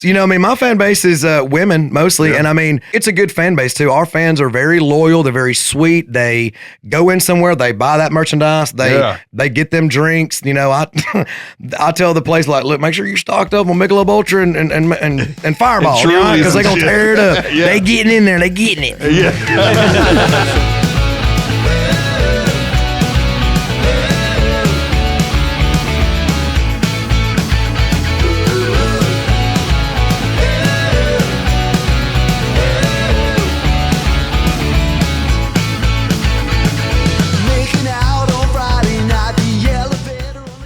You know, I mean, my fan base is women mostly, and I mean, it's a good fan base too. Our fans are very loyal. They're very sweet. They go in somewhere, they buy that merchandise, they get them drinks. You know, I I tell the place like, look, make sure you're stocked up on Michelob Ultra and Fireball, because they're gonna tear it up. They getting in there, they getting it. Yeah.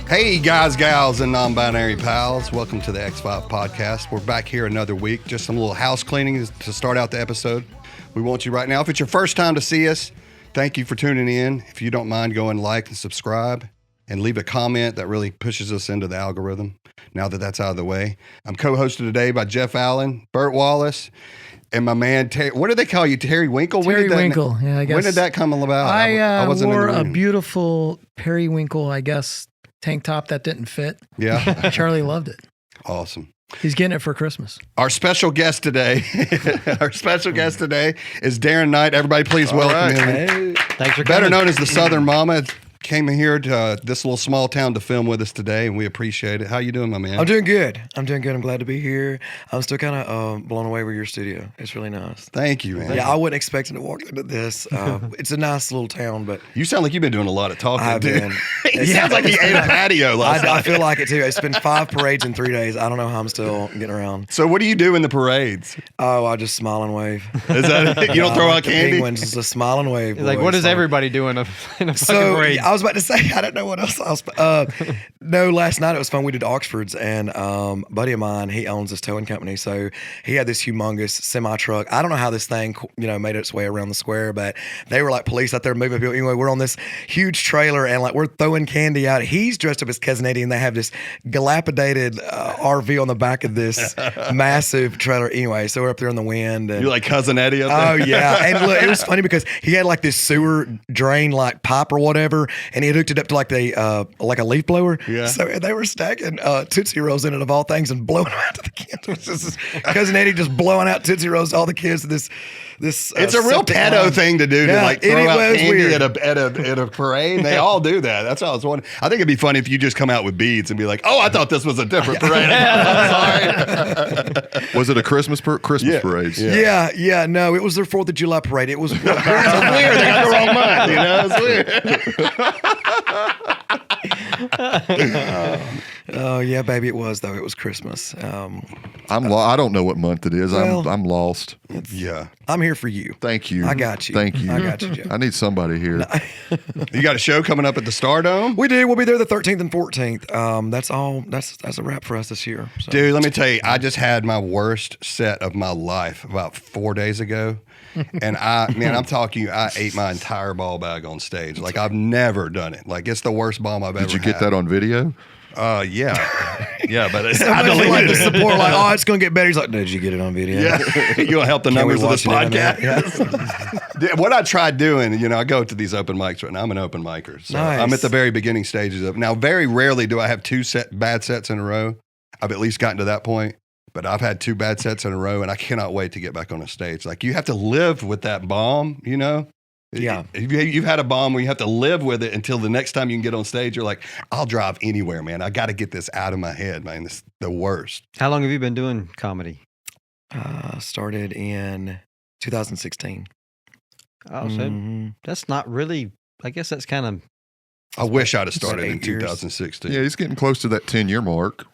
Hey guys, gals, and non-binary pals. Welcome to the X5 podcast. We're back here another week. Just some little house cleaning to start out the episode. We want you right now. If it's your first time to see us, thank you for tuning in. If you don't mind, go and like and subscribe and leave a comment. That really pushes us into the algorithm. Now that that's out of the way, I'm co-hosted today by Jeff Allen, Burt Wallace, and my man, what do they call you? Terry Winkle? Terry Winkle, yeah, I guess. When did that come about? I wore a beautiful Periwinkle, I guess, tank top that didn't fit. Yeah. Charlie loved it. Awesome. He's getting it for Christmas. Our special guest today, is Darren Knight. Everybody please welcome him. Hey, thanks for coming. Better known as the Southern Momma. Came here to this little small town to film with us today, and we appreciate it. How you doing, my man? I'm doing good. I'm glad to be here. I'm still kind of blown away with your studio. It's really nice. Thank you, man. Yeah, I wasn't expecting to walk into this. It's a nice little town, but you sound like you've been doing a lot of talking. I've been. It sounds like he ate a patio last night. I feel like it too. It's been 5 parades in 3 days. I don't know how I'm still getting around. So what do you do in the parades? Oh, I just smile and wave. Is that it? You don't throw out candy? Penguins, just a smile and wave. Like, what does everybody do in a fucking parade? I was about to say, I don't know what else I was. No, last night it was fun. We did Oxfords, and a buddy of mine, he owns this towing company, so he had this humongous semi truck. I don't know how this thing, made its way around the square, but they were like police out there moving people. Anyway, we're on this huge trailer, and like we're throwing candy out. He's dressed up as Cousin Eddie, and they have this dilapidated RV on the back of this massive trailer. Anyway, so we're up there in the wind. And, you're like Cousin Eddie up there? Oh yeah, and look, it was funny because he had like this sewer drain like pipe or whatever, and he had hooked it up to like a leaf blower. Yeah. So they were stacking Tootsie Rolls in it of all things and blowing them out to the kids. Cousin Eddie just blowing out Tootsie Rolls to all the kids. This it's a real pedo thing to do, to like throw out candy at a parade. They all do that. That's all I was wondering. I think it'd be funny if you just come out with beads and be like, "Oh, I thought this was a different parade." Sorry. Was it a Christmas parade? Yeah. No, it was their 4th of July parade. It was weird. They got the wrong month. It's weird. Oh yeah, baby, it was though. It was Christmas. I don't know what month it is. Well, I'm lost. Yeah, I'm here for you. Thank you. I got you. Thank you. I got you, Joe. I need somebody here. You got a show coming up at the Stardome? We do. We'll be there the 13th and 14th. That's all. That's a wrap for us this year. So. Dude, let me tell you, I just had my worst set of my life about 4 days ago. And I'm talking, I ate my entire ball bag on stage. Like, I've never done it. Like, it's the worst bomb I've ever had. Did you get that on video? Yeah, but I deleted the support. Like, oh, it's gonna get better. He's like, no, did you get it on video? Yeah, you gonna help the numbers of this podcast. Yeah. What I tried doing, I go to these open mics right now. I'm an open micer, so nice. I'm at the very beginning stages of. Now, very rarely do I have 2 bad sets in a row. I've at least gotten to that point. But I've had 2 bad sets in a row, and I cannot wait to get back on a stage. Like, you have to live with that bomb, Yeah. You've had a bomb where you have to live with it until the next time you can get on stage. You're like, I'll drive anywhere, man. I got to get this out of my head, man. It's the worst. How long have you been doing comedy? Started in 2016. Oh, so that's not really, I guess that's kind of. I wish I'd have started in 8 years. 2016. Yeah, he's getting close to that 10-year mark.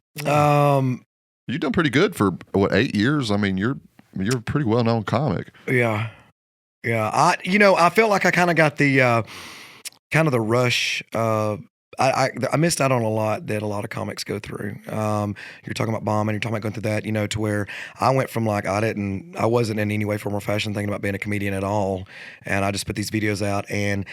You've done pretty good for 8 years. I mean, you're a pretty well-known comic. Yeah. I felt like I kind of got the rush. I missed out on a lot that a lot of comics go through. You're talking about bombing, you're talking about going through that, to where I went from like, I wasn't in any way, form, or fashion thinking about being a comedian at all. And I just put these videos out, and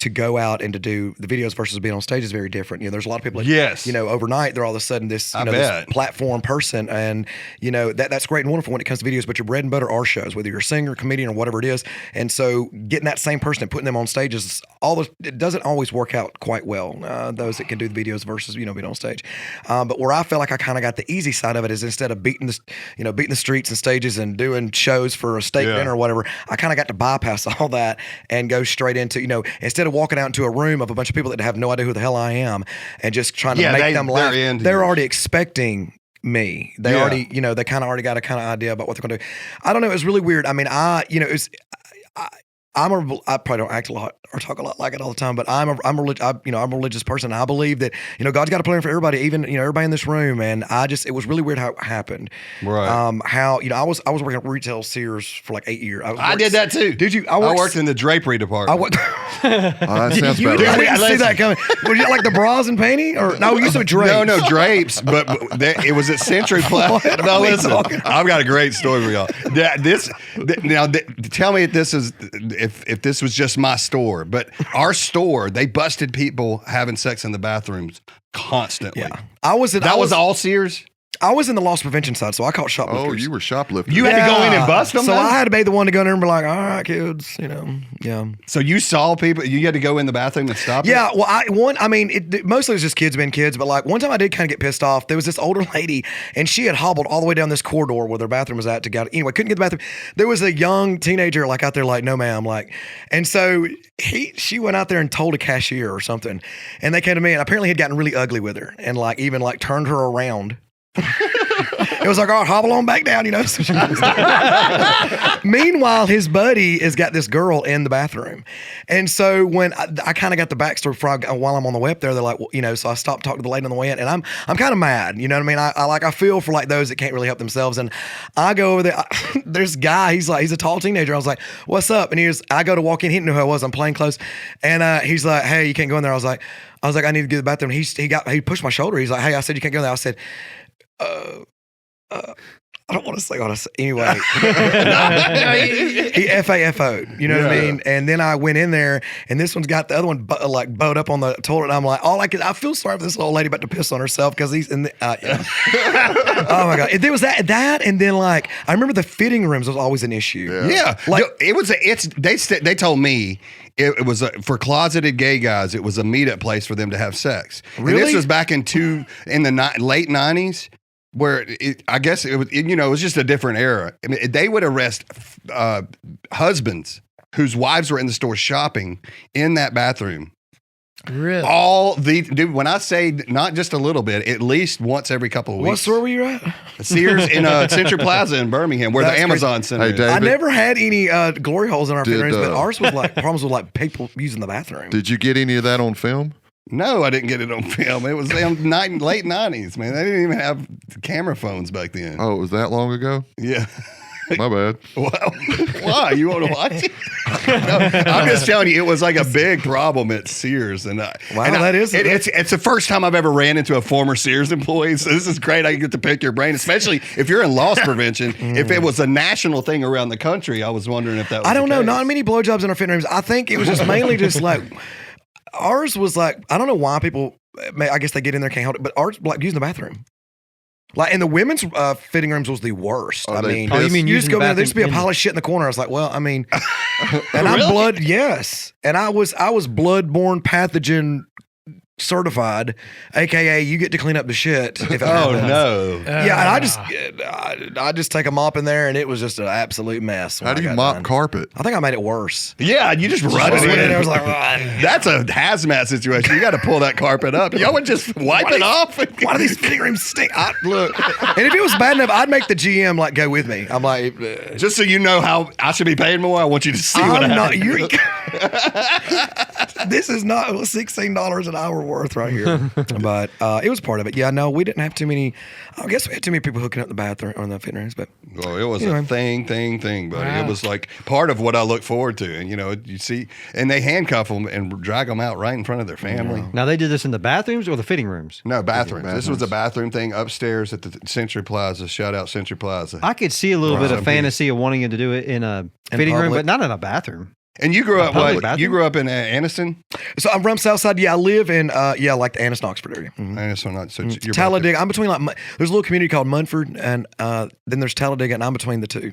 to go out and to do the videos versus being on stage is very different. You know, there's a lot of people that, Yes. you know, overnight they're all of a sudden this, you I know, bet. this platform person, and you know that's great and wonderful when it comes to videos. But your bread and butter are shows, whether you're a singer, comedian, or whatever it is. And so getting that same person and putting them on stage is it doesn't always work out quite well. Those that can do the videos versus, you know, being on stage. But where I feel like I kind of got the easy side of it is instead of beating the streets and stages and doing shows for a steak dinner or whatever, I kind of got to bypass all that and go straight into, you know, instead of walking out into a room of a bunch of people that have no idea who the hell I am and just trying to make them laugh. They're already expecting me. They already, you know, they kind of already got a kind of idea about what they're going to do. I don't know. It was really weird. I mean, I probably don't act a lot or talk a lot like it all the time, but I'm a religious person. I believe that, you know, God's got a plan for everybody, even, you know, everybody in this room. And it was really weird how it happened. Right. How, you know, I was working at retail Sears for like 8 years. I did that too. Did you? I worked in the drapery department. That sounds I about right. didn't see that coming. Was it like the bras and panty? Or no, you said drapes. No, drapes, but it was at Century Plaza. No, listen, I've got a great story for y'all. Tell me if this is if this was just my store, but our store, they busted people having sex in the bathrooms constantly. Yeah, That was all Sears. I was in the loss prevention side, so I caught shoplifters. Oh, you were shoplifting. You had to go in and bust them? So I had to be the one to go in there and be like, all right, kids, you know, yeah. So you saw people, you had to go in the bathroom and stop Yeah, it? well, mostly it was just kids being kids, but like one time I did kind of get pissed off. There was this older lady, and she had hobbled all the way down this corridor where their bathroom was at to get, anyway, couldn't get the bathroom. There was a young teenager like out there like, no ma'am, like, and so she went out there and told a cashier or something, and they came to me, and apparently had gotten really ugly with her, and like even like turned her around. It was like, oh, hobble on back down, you know. So meanwhile, his buddy has got this girl in the bathroom. And so when I kind of got the backstory while I'm on the way up there, they're like, well, you know, so I stopped talking to the lady on the way in, and I'm kind of mad, you know what I mean? I feel for like those that can't really help themselves. And I go over there, there's a guy, he's a tall teenager. I was like, what's up? And I go to walk in, he didn't know who I was, I'm plain clothes. And he's like, hey, you can't go in there. I was like, I need to get to the bathroom. He pushed my shoulder. He's like, hey, I said you can't go in there. I said, I don't want to say honest. Anyway, he FAFO'd, you know what I mean? And then I went in there, and this one's got the other one bowed up on the toilet. And I'm like, I feel sorry for this old lady about to piss on herself because he's in the. Oh my God! There was that, and then like I remember the fitting rooms was always an issue. Yeah, like they told me. It was for closeted gay guys. It was a meetup place for them to have sex. Really? And this was back in the late 90s, where I guess it was. You know, it was just a different era. I mean, they would arrest husbands whose wives were in the store shopping in that bathroom. Really? Dude, when I say not just a little bit, at least once every couple of weeks. What store were you at? Sears in Century Plaza in Birmingham, where That's the Amazon crazy. Center Hey, is. David. I never had any glory holes in our fit rooms, but uh, ours was like problems with like people using the bathroom. Did you get any of that on film? No, I didn't get it on film. It was in late 90s, man. They didn't even have camera phones back then. Oh, it was that long ago? Yeah. My bad. Well, why? You want to watch it? No, I'm just telling you, it was like a big problem at Sears. It's the first time I've ever ran into a former Sears employee. So this is great. I get to pick your brain, especially if you're in loss prevention. If it was a national thing around the country, I was wondering if that was I don't know. case. Not many blowjobs in our fit rooms. I think it was just mainly just like ours was like, I don't know why people, I guess they get in there, can't hold it, but ours like using the bathroom. Like, and the women's fitting rooms was the worst. Are I they mean, pissed? you mean you just using go the in there, there'd be a bathroom pile of shit in the corner. I was like, well, I mean, and Really? I'm blood, yes. And I was bloodborne pathogen certified, aka you get to clean up the shit. If it Oh, happens. no. Yeah, and I just take a mop in there, and it was just an absolute mess. when How I do you got mop done. carpet? I think I made it worse. Yeah, you just run I it went in in. there, I was like, That's a hazmat situation. You got to pull that carpet up. Y'all would just wipe it off. why do these fitting rooms stink? Look, and if it was bad enough, I'd make the GM like go with me. I'm like, Just so you know how I should be paying more, I want you to see what I'm not. happened. This is not $16 an hour worth right here. But it was part of it. Yeah, no, we didn't have too many. I guess we had too many people hooking up the bathroom or the fitting rooms. But Well, it was Anyway. a thing, buddy. Wow. It was like part of what I look forward to. And, you know, you see, and they handcuff them and drag them out right in front of their family. Now they did this in the bathrooms or the fitting rooms? No, bathrooms. This was a bathroom thing upstairs at the Century Plaza. Shout out Century Plaza. I could see a little bit Some of fantasy of wanting to do it in a fitting room, public. but not in a bathroom. And you grew up public what? bathroom? You grew up in Anniston? So I'm from Southside. Yeah, I live in like the Anniston Oxford area. Anniston, not so you're Talladega. I'm between there's a little community called Munford, and then there's Talladega, and I'm between the two.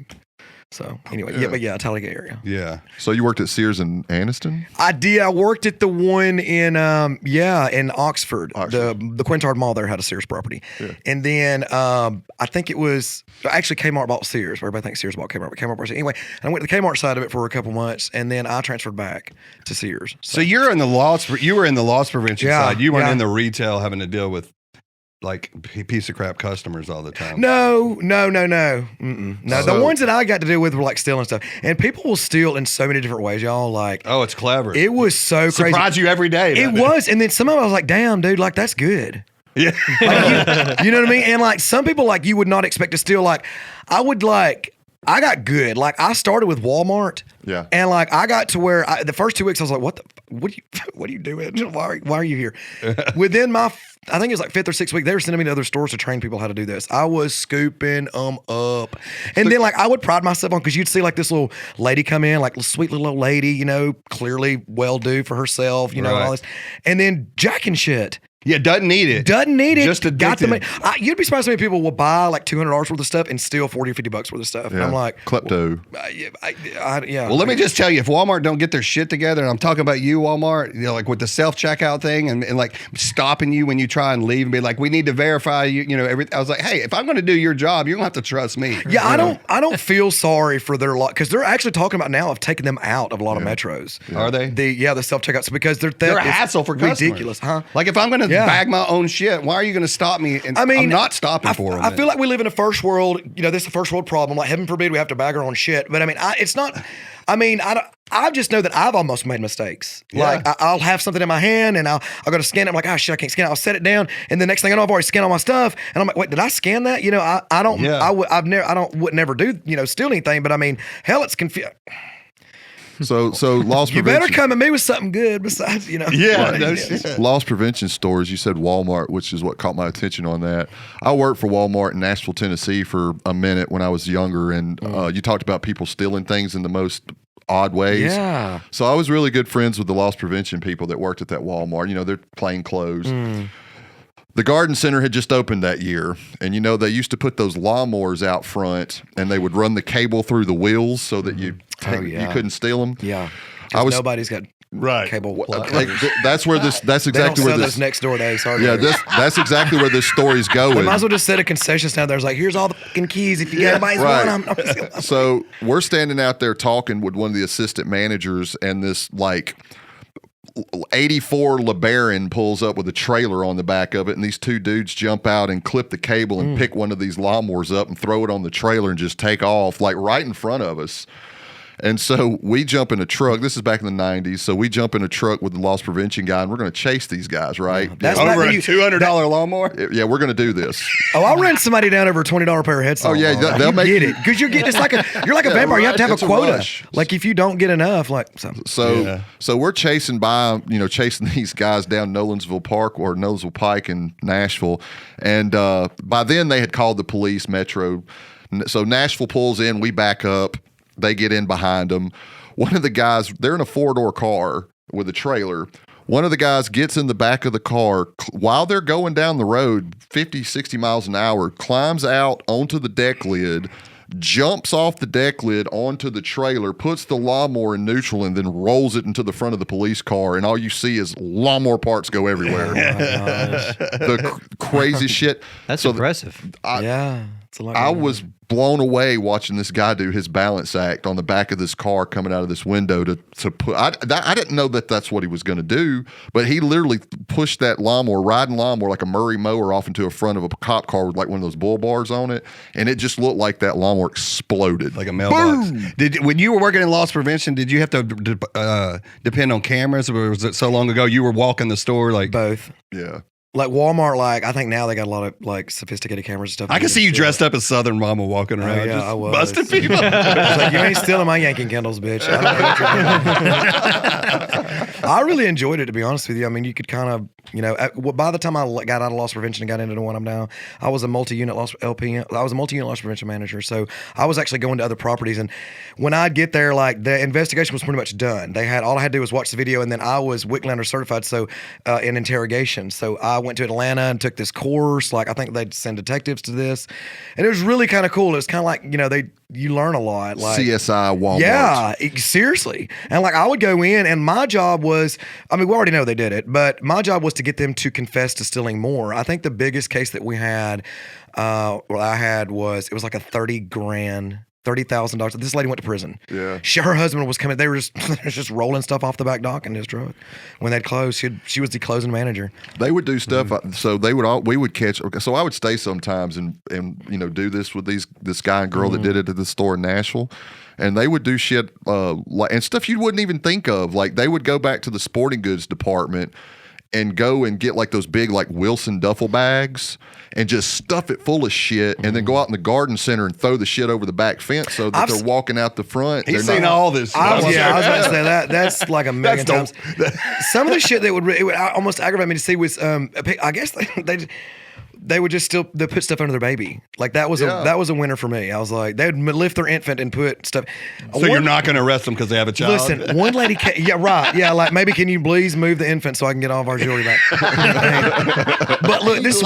So anyway, yeah, Talladega area. Yeah. So you worked at Sears in Anniston? I did. I worked at the one in in Oxford. The Quintard Mall there had a Sears property, and then I think it was actually Kmart bought Sears. Everybody thinks Sears bought Kmart, but Kmart bought Sears. Anyway, I went to the Kmart side of it for a couple months, and then I transferred back to Sears. So you're in the loss. You were in the loss prevention Yeah, side. You weren't yeah. in the retail having to deal with like piece of crap customers all the time. No. Mm-mm. No, So- the ones that I got to deal with were like stealing stuff, and people will steal in so many different ways, y'all. Like, Oh, it's clever. it was so crazy. Surprise you every day. It was, and then some of them I was like, "Damn, dude, like that's good." Yeah. Like, you know what I mean? And like some people, like you would not expect to steal. Like I got good. Like I started with Walmart. Yeah. And like I got to where the first 2 weeks I was like, what are you doing? Why are you here? Within I think it was like 5th or 6th week, they were sending me to other stores to train people how to do this. I was scooping them up. And then like I would pride myself on, because you'd see like this little lady come in, like sweet little old lady, you know, clearly well-do for herself, you know, and all this. And then jacking shit. Yeah, doesn't need it. Doesn't need it. Just got the addicted. money. You'd be surprised how many people will buy like $200 worth of stuff and steal $40 or $50 worth of stuff. And I'm like, klepto. yeah. Well, let me just tell you, if Walmart don't get their shit together, and I'm talking about you, Walmart, you know, like with the self-checkout thing and like stopping you when you try and leave and be like, we need to verify you, you know, everything. I was like, hey, if I'm going to do your job, you're going to have to trust me. Yeah, I don't feel sorry for their lot, because they're actually talking about now of taking them out of a lot of metros. Are they? The self-checkouts, because they're They're a hassle for customers. ridiculous, huh? Like if I'm going to Yeah. bag my own shit, why are you going to stop me? And I mean, I'm not stopping for them. I feel like we live in a first world, you know, this is a first world problem. Like, heaven forbid we have to bag our own shit. But I mean, I just know that I've almost made mistakes. Yeah. Like, I'll have something in my hand and I'll go to scan it. I'm like, oh shit, I can't scan it. I'll set it down. And the next thing I know, I've already scanned all my stuff. And I'm like, wait, did I scan that? You know, I don't, Yeah. would never do, you know, steal anything. But I mean, hell, it's confusing. So loss You prevention. better come at me with something good besides, you know. Yeah, what no it is. shit. Loss prevention stores, you said Walmart, which is what caught my attention on that. I worked for Walmart in Nashville, Tennessee for a minute when I was younger, and you talked about people stealing things in the most odd ways. Yeah. So I was really good friends with the loss prevention people that worked at that Walmart. You know, they're plain clothes. The garden center had just opened that year, and you know, they used to put those lawnmowers out front, and they would run the cable through the wheels so that you couldn't steal them. Yeah. I was Nobody's got cable plugs. like, that's where that's They don't exactly where sell this those next door days. Sorry. yeah that's exactly where this story's going. They might as well just set a concession stand there. It's like, here's all the fucking keys. If you got anybody's right. one, I'm So we're standing out there talking with one of the assistant managers, and this like 84 LeBaron pulls up with a trailer on the back of it, and these two dudes jump out and clip the cable and pick one of these lawnmowers up and throw it on the trailer and just take off like right in front of us. And so we jump in a truck. This is back in the 90s. So we jump in a truck with the loss prevention guy, and we're going to chase these guys, right? That's back Over when a you- $200 lawnmower? Yeah, we're going to do this. Oh, I'll run somebody down over a $20 pair of headphones. Oh, yeah, they'll you make get you- it, because you're like a vampire. You have to have It's a a quota. rush. Like if you don't get enough, like So we're chasing these guys down Nolensville Park or Nolensville Pike in Nashville. And by then they had called the police, Metro. So Nashville pulls in, we back up, they get in behind them. One of the guys, they're in a 4-door car with a trailer. One of the guys gets in the back of the car while they're going down the road 50, 60 miles an hour, climbs out onto the deck lid, jumps off the deck lid onto the trailer, puts the lawnmower in neutral, and then rolls it into the front of the police car. And all you see is lawnmower parts go everywhere. The crazy shit. That's So impressive. yeah, it's a lot. I going on. was blown away watching this guy do his balance act on the back of this car coming out of this window to put. I didn't know that that's what he was going to do, but he literally pushed that riding lawnmower like a Murray mower off into a front of a cop car with like one of those bull bars on it, and it just looked like that lawnmower exploded. Like a mailbox. When you were working in loss prevention, did you have to depend on cameras, or was it so long ago you were walking the store like? both. Yeah. Like Walmart, like I think now they got a lot of like sophisticated cameras and stuff. I can see you dressed up as Southern Mama walking around, yeah, just I was. busting people. I was like, you ain't stealing my Yankee candles, bitch. I don't know what you're doing. I really enjoyed it, to be honest with you. I mean, you could kind of, by the time I got out of loss prevention and got into the one I'm now, I was a multi-unit loss LP. I was a multi-unit loss prevention manager, so I was actually going to other properties. And when I'd get there, like the investigation was pretty much done. All I had to do was watch the video, and then I was Wicklander certified, so in interrogation. So I went to Atlanta and took this course. Like I think they'd send detectives to this, and it was really kind of cool. It was kind of like you learn a lot. Like CSI Walmart. Yeah, seriously. And like I would go in, and my job was, I mean, we already know they did it, but my job was to get them to confess to stealing more. I think the biggest case that we had, it was like a $30,000. This lady went to prison. Yeah. Her husband was coming. They were just rolling stuff off the back dock in his truck. When they'd close, she was the closing manager. They would do stuff. So we would catch. So I would stay sometimes and do this with this guy and girl that did it at the store in Nashville. And they would do shit and stuff you wouldn't even think of. Like they would go back to the sporting goods department and go and get like those big like Wilson duffel bags and just stuff it full of shit and then go out in the garden center and throw the shit over the back fence so that they're walking out the front. He's seen all this stuff. I was about to say that. That's like a million times. Some of the shit that would almost aggravate me to see was, I guess they would just they put stuff under their baby. Like that was a winner for me. I was like, they would lift their infant and put stuff. So you're not going to arrest them because they have a child? Listen, one lady, like maybe can you please move the infant so I can get all of our jewelry back? But look, this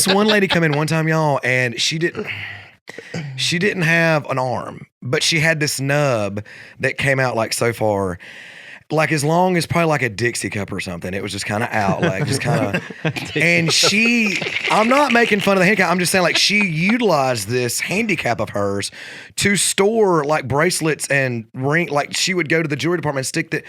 one lady come in one time, y'all, and she didn't have an arm, but she had this nub that came out like so far. Like as long as probably like a Dixie cup or something. It was just kind of out, like just kind of. And I'm not making fun of the handicap. I'm just saying like she utilized this handicap of hers to store like bracelets and ring. Like she would go to the jewelry department and stick that.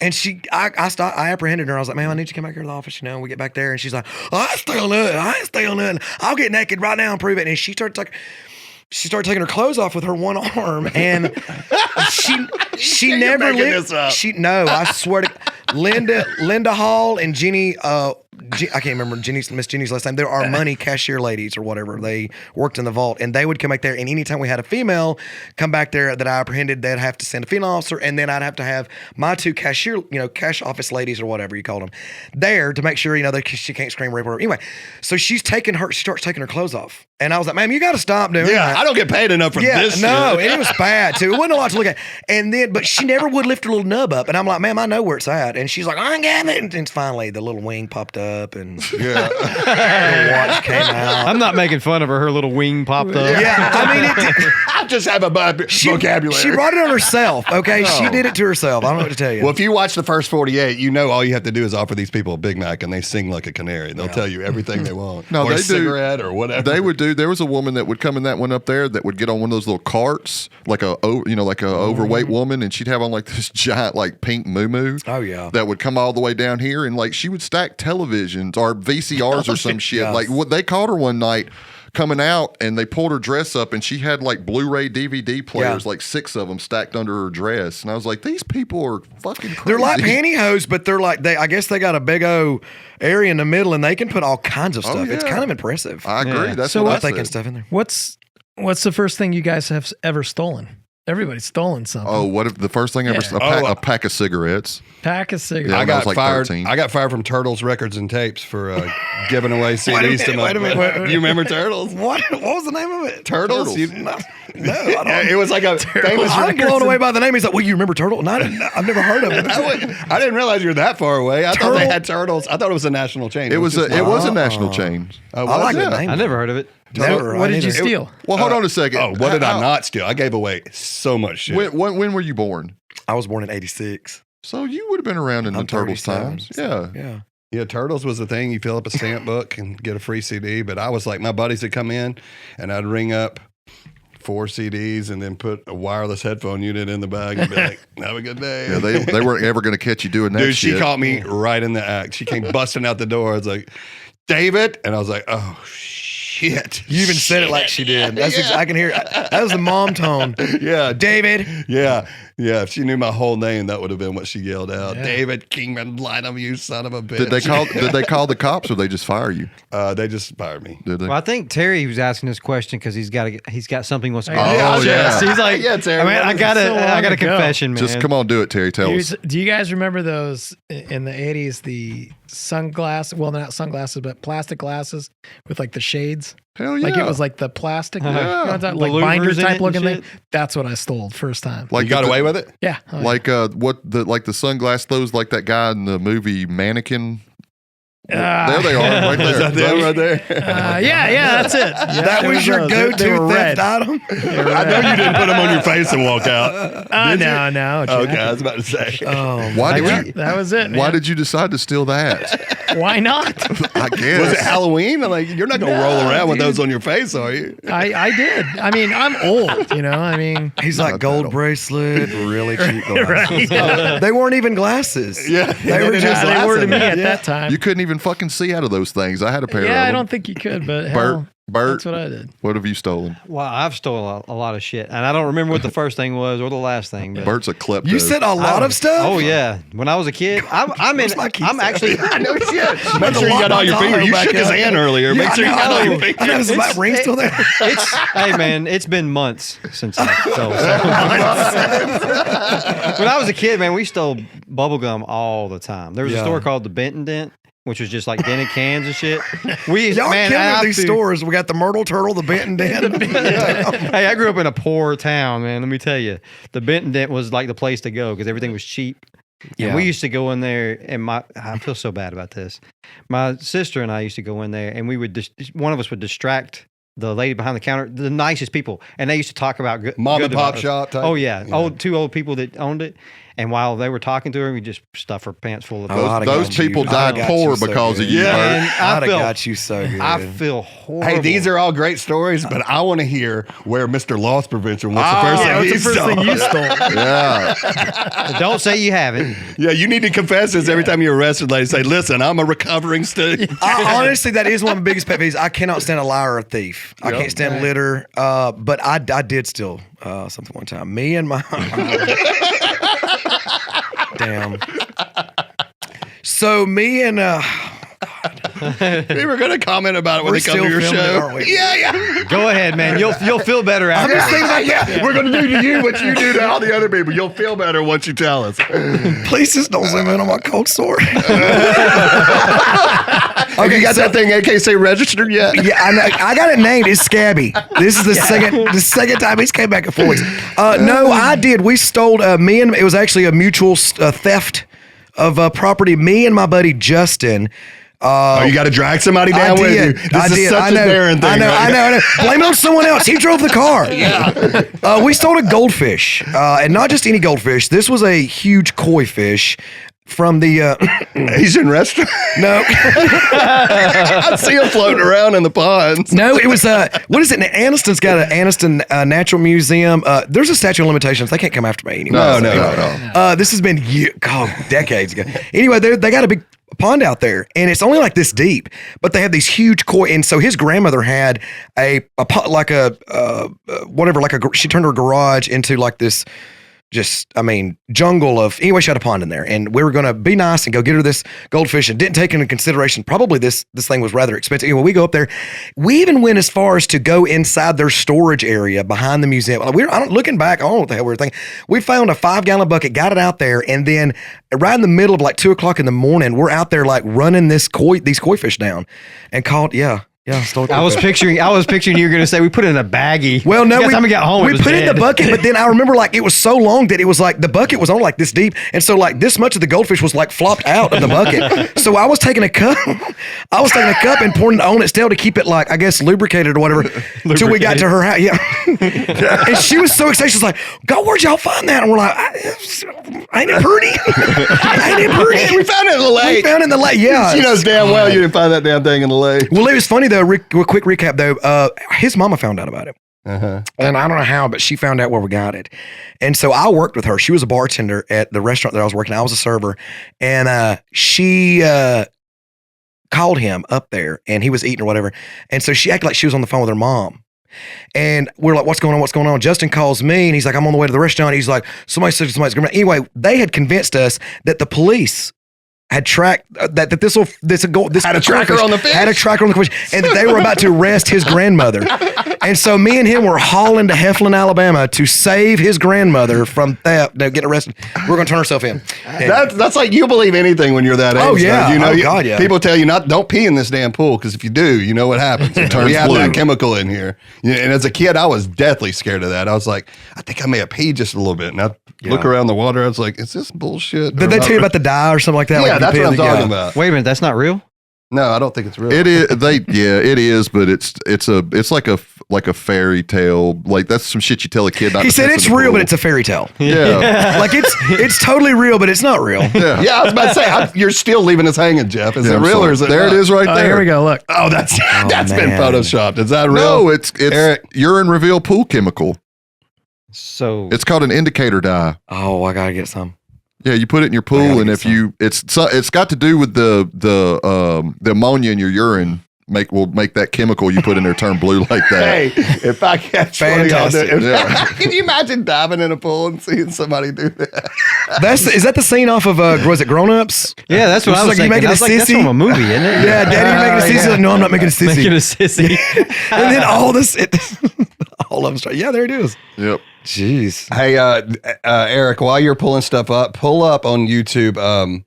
And I apprehended her. I was like, "Man, I need you to come back here to the office." And we get back there, and she's like, "I ain't stealing nothing. I'll get naked right now and prove it." And she started taking her clothes off with her one arm, and she never lived. No, I swear to Linda Hall and Jenny. I can't remember Miss Jenny's last name. There are money cashier ladies or whatever. They worked in the vault, and they would come back there. And anytime we had a female come back there that I apprehended, they'd have to send a female officer, and then I'd have to have my two cash office ladies or whatever you called them there to make sure that she can't scream rape or whatever. Anyway, so she starts taking her clothes off, and I was like, "Ma'am, you got to stop doing that." I don't get paid enough for this. No, shit. and it was bad too. It wasn't a lot to look at. And then, but she never would lift her little nub up, and I'm like, "Ma'am, I know where it's at." And she's like, "I ain't got it." And finally, the little wing popped up, and the watch came out. I'm not making fun of her. Her little wing popped up. Yeah, I mean, I just have a vocabulary. She brought it on herself. Okay, she did it to herself. I don't know what to tell you. Well, if you watch the first 48, all you have to do is offer these people a Big Mac, and they sing like a canary. They'll tell you everything they want. No, or they a cigarette or whatever. They would do. There was a woman that would come in that one up there that would get on one of those little carts, like a overweight woman, and she'd have on like this giant like pink muumuu. Oh yeah, that would come all the way down here, and like she would stack televisions or VCRs or some shit. Yes. Like what they caught her one night coming out, and they pulled her dress up, and she had like Blu-ray DVD players, like 6 of them stacked under her dress. And I was like, these people are fucking crazy. They're like pantyhose, but they're like I guess they got a big old area in the middle, and they can put all kinds of stuff. Oh, yeah. It's kind of impressive. I agree. Yeah. That's so what I'm thinking stuff in there. What's the first thing you guys have ever stolen? Everybody's stolen something. Oh, what if the first thing ever? A pack of cigarettes. Pack of cigarettes. Yeah, I got fired. 13. I got fired from Turtles Records and Tapes for giving away CDs to my. You remember Turtles? What was the name of it? Turtles. No, I don't. It was like a famous. I'm blown away by the name. He's like, "Well, you remember Turtle?" No, I've never heard of it. I didn't realize you were that far away. I thought they had Turtles. I thought it was a national chain. It was a national chain. I like the name. I never heard of it. Never. What did you steal? Well, hold on a second. Oh, what did I not steal? I gave away so much shit. When were you born? I was born in '86. So you would have been around in the Turtles times. Yeah. Yeah, Turtles was the thing. You fill up a stamp book and get a free CD. But I was like, my buddies would come in, and I'd ring up 4 CDs and then put a wireless headphone unit in the bag and be like, "Have a good day." Yeah, they weren't ever going to catch you doing that. Dude, shit. she caught me right in the act. She came busting out the door. I was like, "David," and I was like, "Oh shit!" You even said it like she did. That's I can hear it. That was the mom tone. Yeah, David. Yeah, Yeah, if she knew my whole name, that would have been what she yelled out. Yeah. David Kingman, Bynum, you son of a bitch. Did they call the cops or they just fire you? They just fired me. Did they? Well, I think Terry was asking this question because he's got something he wants to. Oh, yeah. He's like, Yeah, Terry, I mean, what I was got it so long a ago? confession, man. Just come on, do it, Terry. Tell us. Do you guys remember those in the 80s, the sunglasses? Well, not sunglasses, but plastic glasses with like the shades. Hell yeah. Like it was like the plastic, Yeah. you know what I'm talking- The like binder louvers in it type and looking thing. shit? That's what I stole first time. Like You got away with it? Yeah. Oh, yeah. Like the sunglass those like that guy in the movie Mannequin. There they are, right Is that there. them right there? yeah, that's it. Yeah, That it was your those. They go-to were theft red. item. I know you didn't put them on your face and walk out. No. Okay, I was about to say. Why did you? That was it. Why man. did you decide to steal that? Why not? I guess. Was it Halloween? Like, you're not going to roll around with those on your face, are you? I did. I mean, I'm old, you know. I mean, He's like gold bracelet, really cheap glasses. right? They weren't even glasses. Yeah. They were just They were to me glasses. at that time. You couldn't even fucking see out of those things. I had a pair of Yeah, them. I don't think you could, but Bert, hell, Bert, that's what I did. what have you stolen? Well, I've stolen a lot of shit, and I don't remember what the first thing was or the last thing. But Bert's a klepto. You said a lot of stuff? Oh yeah, when I was a kid, I'm actually. I know shit. Make That's sure a you lot got all your of fingers. You back shook his up. hand earlier. Make sure you got all your I know, fingers. is my ring still there? Hey man, it's been months since I stole. When I was a kid, man, we stole bubble gum all the time. There was a Yeah. store called the Benton Dent, which was just like dented cans and shit. We Y'all man, killing I these feel- stores. We got the Myrtle Turtle, the Benton Den. Hey, I grew up in a poor town, man. Let me tell you, the Benton Dent was like the place to go because everything was cheap. Yeah. And we used to go in there, and I feel so bad about this. My sister and I used to go in there, and we would one of us would distract the lady behind the counter, the nicest people, and they used to talk about Mom good and pop about us. shop type? Oh yeah, Yeah. two old people that owned it, and while they were talking to her, we just stuffed her pants full of. Oh, I'd have Those got you. people I'd died have got poor you so because of good. you, Yeah. Bert. And I'd have felt- got you so good. I feel horrible. Hey, these are all great stories, but I want to hear where Mr. Loss Prevention. What's the first Yeah, thing what's he the first thing you stole? stole? Yeah. Don't say you haven't. Yeah, you need to confess this every time you're arrested. Like, say, listen, I'm a recovering student. Honestly, that is one of my biggest pet peeves. I cannot stand a liar or a thief. I can't stand litter. But I did steal something one time. Me and my damn. So me and We were going to comment about it when We're they come to still your filming it, show. aren't we? Yeah. Go ahead, man. You'll feel better I'm after. just thinking like, yeah, we're going to do to you what you do to all the other people. You'll feel better once you tell us. please just don't zoom in on my cold sore. Okay, you got that thing AKC registered yet? Yeah, I know. I got it named. It's Scabby. This is the second time he's came back in 4 weeks. No, I did. We stole it was actually a mutual theft of property. Me and my buddy Justin. Oh, you got to drag somebody down with you. This is such a Darren thing. I know. Blame it on someone else. He drove the car. Yeah. We stole a goldfish, and not just any goldfish. This was a huge koi fish from the Asian restaurant. no. I see him floating around in the ponds. No, it was what is it? Anniston's got an Anniston Natural Museum. There's a statute of limitations. They can't come after me anymore. No. This has been decades ago. Anyway, they got a big pond out there, and it's only like this deep. But they have these huge koi, and so his grandmother had she turned her garage into like this. Jungle of, anyway, she had a pond in there, and we were going to be nice and go get her this goldfish, and didn't take into consideration probably this thing was rather expensive. Anyway, we go up there. We even went as far as to go inside their storage area behind the museum. Looking back, I don't know what the hell we were thinking. We found a 5-gallon bucket, got it out there, and then right in the middle of like 2:00 in the morning, we're out there like running these koi fish down, and caught stole I was picturing you were going to say we put it in a baggie. Well, no, By the time we got home, we it was put it in the dead. bucket, but then I remember like it was so long that it was like the bucket was only like this deep, and so like this much of the goldfish was like flopped out of the bucket. So I was taking a cup, and pouring it on it still to keep it like I guess lubricated or whatever until we got to her house. Yeah, and she was so excited. She's like, "God, where'd y'all find that?" And we're like, "Ain't it pretty? Ain't it pretty?" We found it in the lake. We found it in the lake. Yeah, She knows damn well you didn't find that damn thing in the lake. Well, it was funny though. Quick recap though. His mama found out about it. Uh-huh. And I don't know how, but she found out where we got it. And so I worked with her. She was a bartender at the restaurant that I was working at. I was a server. And she called him up there, and he was eating or whatever. And so she acted like she was on the phone with her mom. And we're like, what's going on? What's going on? Justin calls me and he's like, I'm on the way to the restaurant. He's like, somebody's going to. Anyway, they had convinced us that the police had tracked that this Had a tracker on the fish? had a tracker on the fish, and that they were about to arrest his grandmother. And so me and him were hauling to Heflin, Alabama to save his grandmother from theft. No, get arrested. We're going to turn ourselves in. And That's like you believe anything when you're that age. Oh, yeah. though. You know, Oh, God, yeah. People tell you don't pee in this damn pool because if you do, you know what happens. turns We have blue. that chemical in here. And as a kid, I was deathly scared of that. I was like, I think I may have peed just a little bit. And I look around the water. I was like, is this bullshit? did they tell you about the dye or something like that? Yeah, Like that's you what I'm pee in the- talking about. Wait a minute, that's not real? No, I don't think it's real. It is. It is, but it's like a fairy tale. Like that's some shit you tell a kid. Not He to said piss it's in the real, pool. but it's a fairy tale. yeah. Like it's totally real, but it's not real. Yeah, I was about to say, you're still leaving us hanging, Jeff. Is Yeah, it I'm real sorry. or is it There not? it is right Oh, there. here we go. Look. Oh, that's been man. photoshopped. Is that real? No, it's Eric. urine reveal pool chemical. So It's called an indicator dye. Oh, I gotta get some. Yeah, you put it in your gotta pool, and get if you, it's got to do with the ammonia in your urine will make that chemical you put in there turn blue like that. Hey, if I catch one of y'all Fantastic. do- Yeah. Can you imagine diving in a pool and seeing somebody do that? Is that the scene off of was it Grown Ups? yeah, that's what It's I was like you thinking. making I was a like, that's sissy? from a movie, isn't it? Yeah, Daddy, you making a sissy? Like, no, I'm not making a sissy. Making a sissy. And then all this, all of them start. Yeah, there it is. Yep. Jeez. Hey, Eric, while you're pulling stuff up, pull up on YouTube.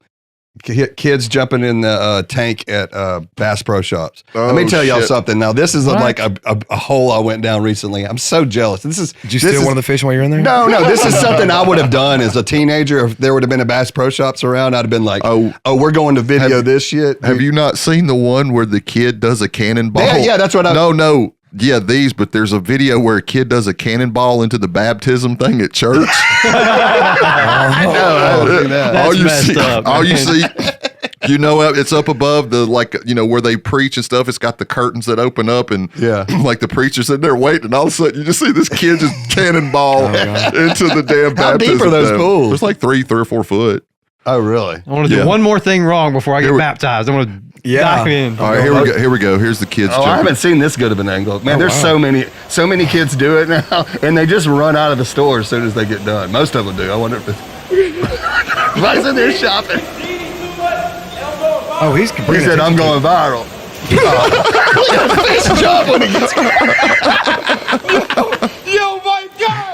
Kids jumping in the tank at Bass Pro Shops. Let me Oh, tell y'all shit. something. Now, this is What? like a hole I went down recently. I'm so jealous. Did Did you steal one of the fish while you were in there? No, this is something I would have done as a teenager. If there would have been a Bass Pro Shops around, I'd have been like, oh, we're going to video this shit. Have you not seen the one where the kid does a cannonball? Yeah, that's what I- No. Yeah, but there's a video where a kid does a cannonball into the baptism thing at church. I haven't seen that. all That's you messed see, up, all you man. see, it's up above the where they preach and stuff. It's got the curtains that open up, and like the preacher's in there waiting, and all of a sudden you just see this kid just cannonball into the damn How deep baptism are those thing. pools? It's like 3 or 4 foot. Oh, really? I want to do Yeah. one more thing wrong before I get Here we- baptized. I want to Yeah. dive in. All right, here we go. Here's the kids. Oh, I jumping. haven't seen this good of an angle. Man, there's wow. so many kids do it now, and they just run out of the store as soon as they get done. Most of them do. I wonder if everybody's in there shopping. Oh, he's He said, I'm going viral. Fish jump when he gets Yo, my God!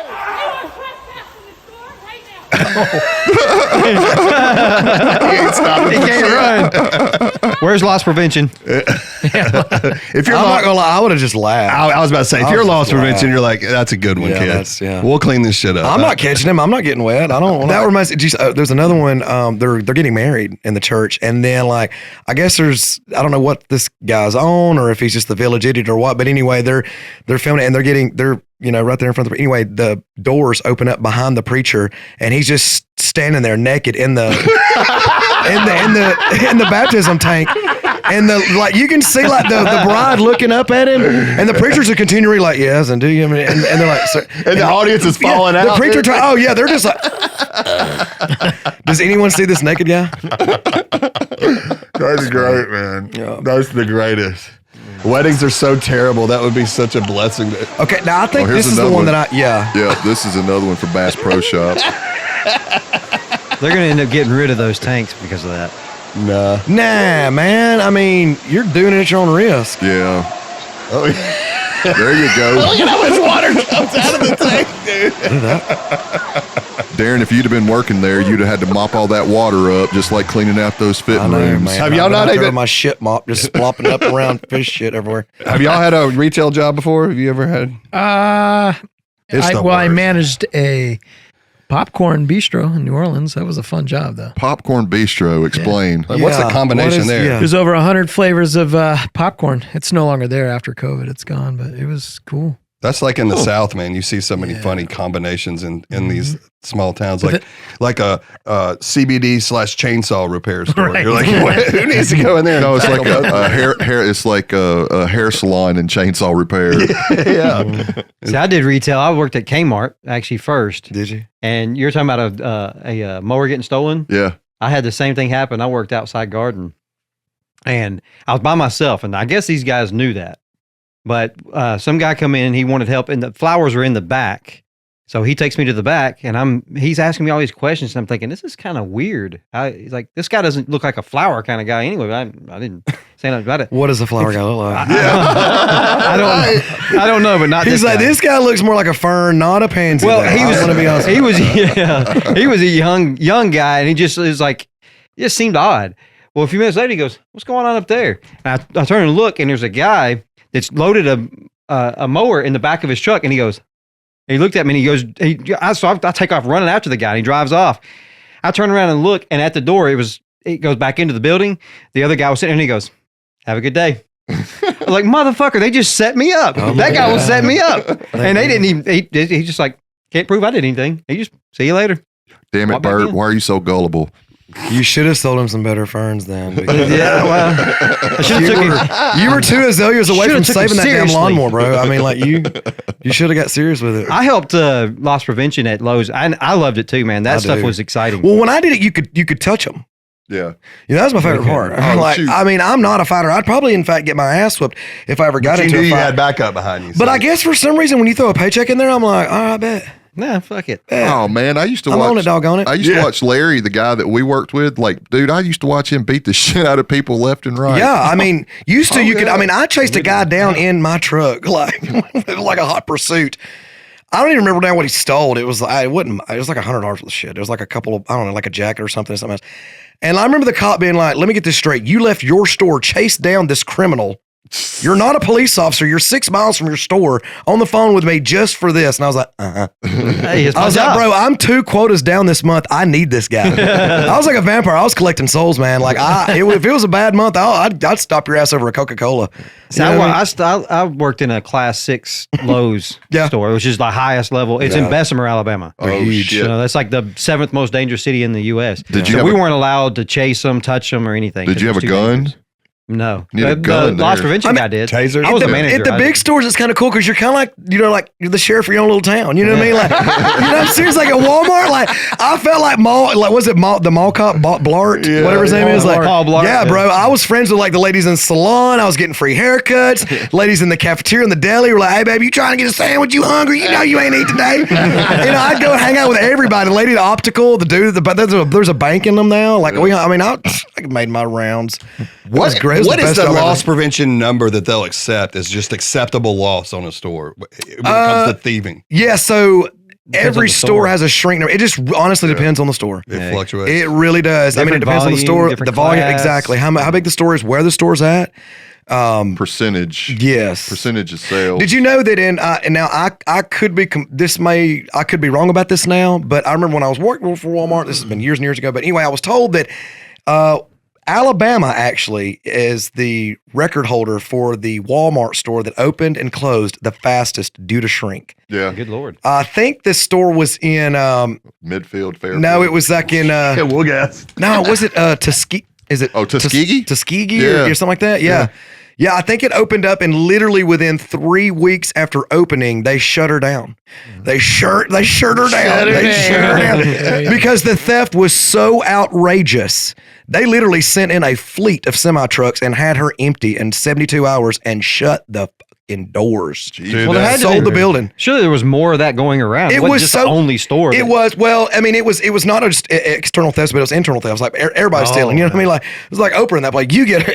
he ain't stopping. He can't run. Where's loss prevention? If you're I'm not lost, gonna lie, I would have just laughed. I was about to say, if I you're was loss just prevention, laugh. you're like, that's a good one, Yeah, kid. that's- We'll clean this shit up. I'm not catching him. I'm not getting wet. I don't. That reminds me. There's another one. They're getting married in the church, and then like I guess I don't know what this guy's on, or if he's just the village idiot or what. But anyway, they're filming it, and they're right there in front of the. Anyway, the doors open up behind the preacher, and he's just standing there naked in the in the baptism tank. And you can see like the bride looking up at him, and the preachers are continually like, yes, and do you? And they're like, so, And the audience is falling the out. preacher, they're just like. Does anyone see this naked guy? That's great, man. Yeah. That's the greatest. Weddings are so terrible. That would be such a blessing. Okay, now I think here's this is the another one one. that Yeah, this is another one for Bass Pro Shop. They're going to end up getting rid of those tanks because of that. Nah. Nah, man. I mean, you're doing it at your own risk. Yeah, Oh, yeah. there you go, Look at how much water comes out of the tank, dude. Darren. If you'd have been working there, you'd have had to mop all that water up, just like cleaning out those I fitting know, rooms. man. Have y'all I've been not out there even- with my shit mop just slopping up around fish shit everywhere? Have y'all had a retail job before? Have you ever had? It's the I worst. managed a popcorn bistro in New Orleans. That was a fun job, though. Popcorn Bistro. Explain. Like, what's the Yeah, combination what is- there? yeah. There's over 100 flavors of popcorn. It's no longer there after COVID. It's gone, but it was cool. That's like in the South, man. You see so many funny combinations in these small towns, like a CBD / chainsaw repair store. Right. You're like, who needs to go in there? No, it's like tackle a hair. It's like a hair salon and chainsaw repair. yeah. See, I did retail. I worked at Kmart actually first. Did you? And you're talking about a mower getting stolen? Yeah. I had the same thing happen. I worked outside garden, and I was by myself, and I guess these guys knew that. But some guy come in, he wanted help, and the flowers are in the back. So he takes me to the back, and he's asking me all these questions, and I'm thinking, this is kind of weird. He's like, this guy doesn't look like a flower kind of guy anyway. But I didn't say nothing about it. What does a flower guy look like? I don't know, but not He's this like, guy. this guy looks more like a fern, not a pansy. Well, though. he I was. want to be honest. He was a young guy, and he just was like, it just seemed odd. Well, a few minutes later, he goes, "What's going on up there?" And I turn and look, and there's a guy that's loaded a mower in the back of his truck, and he goes. And he looked at me, and he goes, so I take off running after the guy, and he drives off. I turn around and look, and at the door, it goes back into the building. The other guy was sitting there, and he goes, "Have a good day." I was like, motherfucker, they just set me up. That guy was setting me up. And they didn't even, he just like, can't prove I did anything. He just, see you later. Damn it, Walk back Bert. in. Why are you so gullible? You should have sold him some better ferns then. because Yeah, well, I should have took it. you were 2 azaleas away Should've from took him saving that damn seriously. lawnmower, bro. I mean, like you should have got serious with it. I helped loss prevention at Lowe's. I loved it too, man. That I stuff do. was exciting. Well, when I did it, you could touch them. Yeah. You know, that was my favorite part. Oh, Like, shoot. I mean, I'm not a fighter. I'd probably, in fact, get my ass whooped if I ever got You into knew a you fight. had backup behind you. But so- I guess for some reason, when you throw a paycheck in there, I'm like, all right, I bet. Nah, fuck it. Oh man, I used to I'm watch. on it, doggone it. I used to watch Larry, the guy that we worked with. Like, dude, I used to watch him beat the shit out of people left and right. Yeah, I mean, used to Oh, you could. yeah. I mean, I chased a guy down in my truck like like a hot pursuit. I don't even remember now what he stole. It was like it was like $100 worth of shit. It was like a couple of, I don't know, like a jacket or something else. And I remember the cop being like, "Let me get this straight. You left your store, chased down this criminal. You're not a police officer. You're 6 miles from your store on the phone with me just for this." And I was like, Hey, it's my I was like, job. bro, I'm 2 quotas down this month. I need this guy. I was like a vampire. I was collecting souls, man. Like, if it was a bad month, I'd stop your ass over a Coca-Cola. See, I worked in a class 6 Lowe's Yeah. store, which is the highest level. It's in Bessemer, Alabama. Oh huge. shit. You know, that's like the 7th most dangerous city in the U.S. Did you So have we a- weren't allowed to chase them, touch them, or anything. Did 'cause you it have was a too gun? dangerous. No. You need a The gun loss there. prevention I mean, guy did. taser? I was the manager. At the I big did. stores, it's kind of cool because you're kind of like, you know, like you're the sheriff of your own little town. You know what I mean? Like, you know, seriously, like at Walmart, like I felt like the mall cop, Blart, whatever his name is. Like, Paul Blart, yeah, yeah. bro. I was friends with like the ladies in the salon. I was getting free haircuts. Ladies in the cafeteria and the deli were like, "Hey, baby, you trying to get a sandwich? You hungry? You know you ain't eat today." You know, I'd go hang out with everybody. The lady at the optical, the dude at there's a bank in them now. Like, I made my rounds. It was great. It was What is best the job ever. loss prevention number that they'll accept as just acceptable loss on a store when it comes to thieving? Yeah, so on every the store store. has a shrink number. It just honestly depends on the store. It fluctuates. It really does. I mean, it Different depends on the volume, store, the different volume, class. exactly. How big the store is, where the store's at. Percentage. Yes. Percentage of sales. Did you know that and now I could be I could be wrong about this now, but I remember when I was working for Walmart. This has been years and years ago, but anyway, I was told that Alabama actually is the record holder for the Walmart store that opened and closed the fastest due to shrink. Yeah. Good Lord. I think this store was in Midfield, Fairfield. no, it was like in We'll guess. no, was it Tuskegee? Is it Tuskegee? Tuskegee Yeah. or something like that? Yeah. Yeah, I think it opened up, and literally within 3 weeks after opening, they shut her down. They shut her down. They shut her down because the theft was so outrageous. They literally sent in a fleet of semi trucks and had her empty in 72 hours and shut the fucking doors. Dude, Well, there had to Sold be- the building. Surely there was more of that going around. It wasn't was just so the only store. It that- was it was not just external thefts, but it was internal thefts. Like everybody's stealing. You know what I mean? Like it was like Oprah in that. Like you get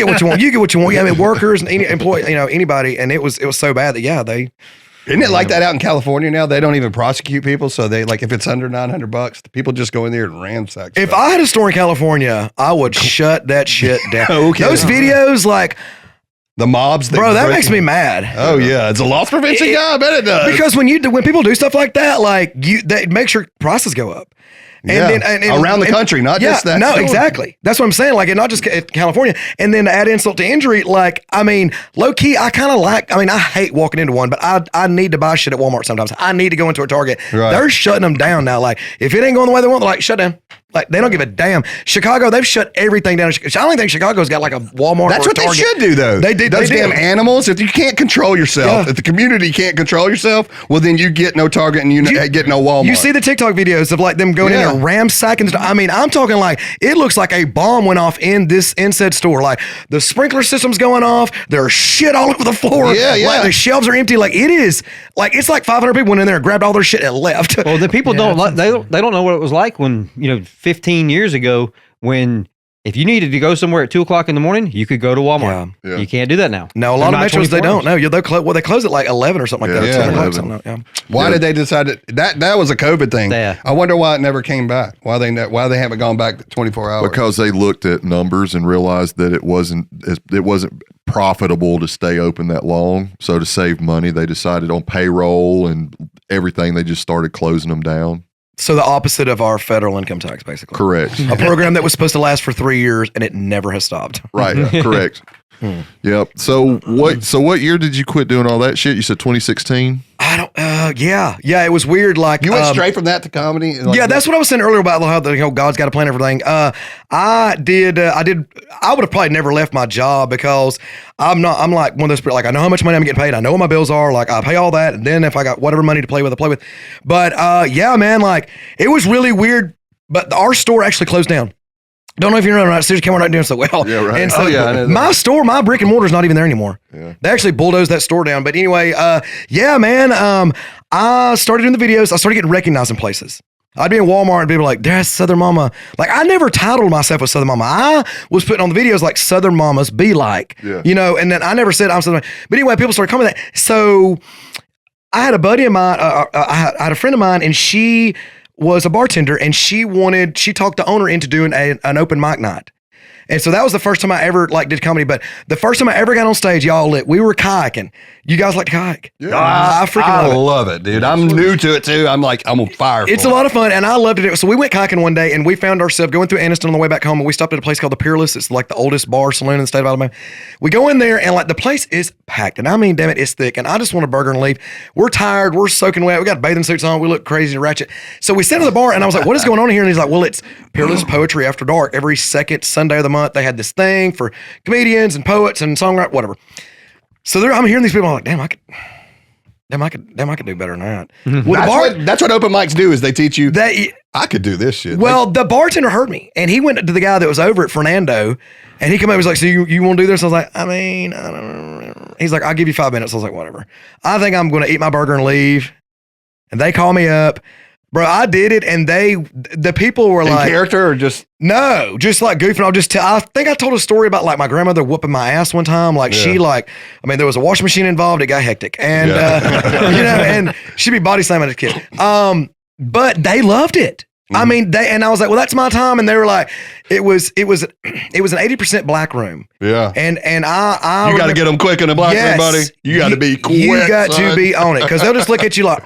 what you want. You get what you want. I mean, workers and any employee, you know, anybody. And it was so bad that they. Isn't it like that out in California now? They don't even prosecute people. So they like if it's under $900, the people just go in there and ransack. If stuff. I had a store in California, I would shut that shit down. Okay. Those videos, like, the mobs, bro, that break- makes me mad. Oh yeah, it's a loss prevention guy. I bet it does. Because when people do stuff like that, like that makes your prices go up. Yeah, around the country, not just that No, store. exactly. That's what I'm saying. Like, and not just California. And then to add insult to injury, like, I mean, low key, I hate walking into one, but I need to buy shit at Walmart sometimes. I need to go into a Target. Right. They're shutting them down now. Like, if it ain't going the way they want, they're like, shut down. Like, they don't give a damn. Chicago, they've shut everything down. I don't think Chicago's got like a Walmart. That's or a what they Target. should do, though. They did. Those they damn did. animals. If you can't control yourself, if the community can't control yourself, well, then you get no Target and you get no Walmart. You see the TikTok videos of like them going in and ransacking stuff. I mean, I'm talking like it looks like a bomb went off in said store. Like the sprinkler system's going off. There's shit all over the floor. Like the shelves are empty. Like it is. Like it's like 500 people went in there, grabbed all their shit and left. Well, the people they don't know what it was like when 15 years ago when if you needed to go somewhere at 2:00 in the morning, you could go to Walmart. Yeah. You can't do that now. No, a lot of metros they don't. No, they close at like 11 or something like that. 10 o'clock, something like that. Why did they decide that was a COVID thing? Yeah. I wonder why it never came back. Why they haven't gone back 24 hours? Because they looked at numbers and realized that it wasn't profitable to stay open that long. So to save money, they decided on payroll and everything. They just started closing them down. So the opposite of our federal income tax, basically. Correct. A program that was supposed to last for 3 years and it never has stopped. Right. Correct. Yep. So what year did you quit doing all that shit? You said 2016? I don't. Yeah. It was weird. Like You went straight from that to comedy. That's what I was saying earlier about how God's got a plan and everything. I would have probably never left my job because I'm like one of those people, like I know how much money I'm getting paid. I know what my bills are. Like I pay all that, and then if I got whatever money to play with, I play with. But yeah, man, like it was really weird. But our store actually closed down. Don't know if you know, right? Seriously, Camera not doing so well. Yeah, right. And so I know that. my store, my brick and mortar is not even there anymore. Yeah. They actually bulldozed that store down. But anyway, yeah, man. I started doing the videos. I started getting recognized in places. I'd be in Walmart and people were like, "There's Southern Momma." Like I never titled myself as Southern Momma. I was putting on the videos like Southern Mamas be like, and then I never said I'm Southern. But anyway, people started coming with that. So I had a buddy of mine. I had a friend of mine, and she was a bartender, and she talked the owner into doing an open mic night. And so that was the first time I ever did comedy. But the first time I ever got on stage, y'all we were kayaking. You guys like to kayak? Yeah. I freaking love it, dude. I'm new to it too. I'm on fire. It's a lot of fun, and I loved it. So we went kayaking one day, and we found ourselves going through Anniston on the way back home, and we stopped at a place called the Peerless. It's like the oldest bar saloon in the state of Alabama. We go in there, and the place is packed, and I mean, damn it, it's thick, and I just want a burger and leave. We're tired. We're soaking wet. We got bathing suits on. We look crazy and ratchet. So we sit at the bar, and I was like, "What is going on here?" And he's like, "Well, it's Peerless Poetry After Dark. Every second Sunday of the month, they had this thing for comedians and poets and songwriters, whatever." So I'm hearing these people. I'm like, damn, I could do better than that. Well, that's what open mics do. Is they teach you that. I could do this shit. Well, the bartender heard me, and he went to the guy that was over at Fernando, and he came up and was like, "So you want to do this?" I was like, "I mean, I don't know." He's like, "I'll give you 5 minutes." I was like, "Whatever. I think I'm going to eat my burger and leave." And they call me up. Bro, I did it, and the people were in like, character or just no, just like goofing. I think I told a story about my grandmother whooping my ass one time. There was a washing machine involved. It got hectic, and and she'd be body slamming a kid. But they loved it. I mean, and I was like, well, that's my time, and they were like, it was an 80% black room. Yeah, and I you got to get them quick in the black room, buddy. You got to be quick. You got to be on it because they'll just look at you like.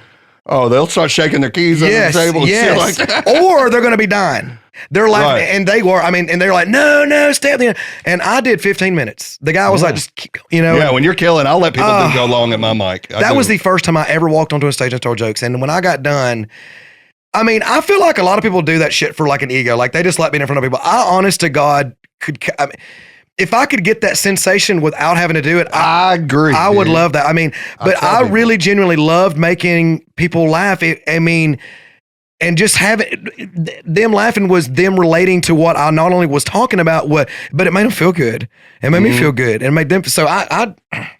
Oh, they'll start shaking their keys under the table and shit like that. Or they're going to be dying. They're laughing, and they were. I mean, and they're like, no, stay at the end. And I did 15 minutes. The guy was like, just keep, Yeah, when you're killing, I'll let people go long at my mic. That was the first time I ever walked onto a stage and told jokes. And when I got done, I mean, I feel like a lot of people do that shit for an ego. Like they just like being in front of people. I, honest to God, if I could get that sensation without having to do it, I agree. I would love that. I mean, but I really genuinely loved making people laugh. And just having them laughing was them relating to what I not only was talking about, but it made them feel good. It made me feel good, and it made them. So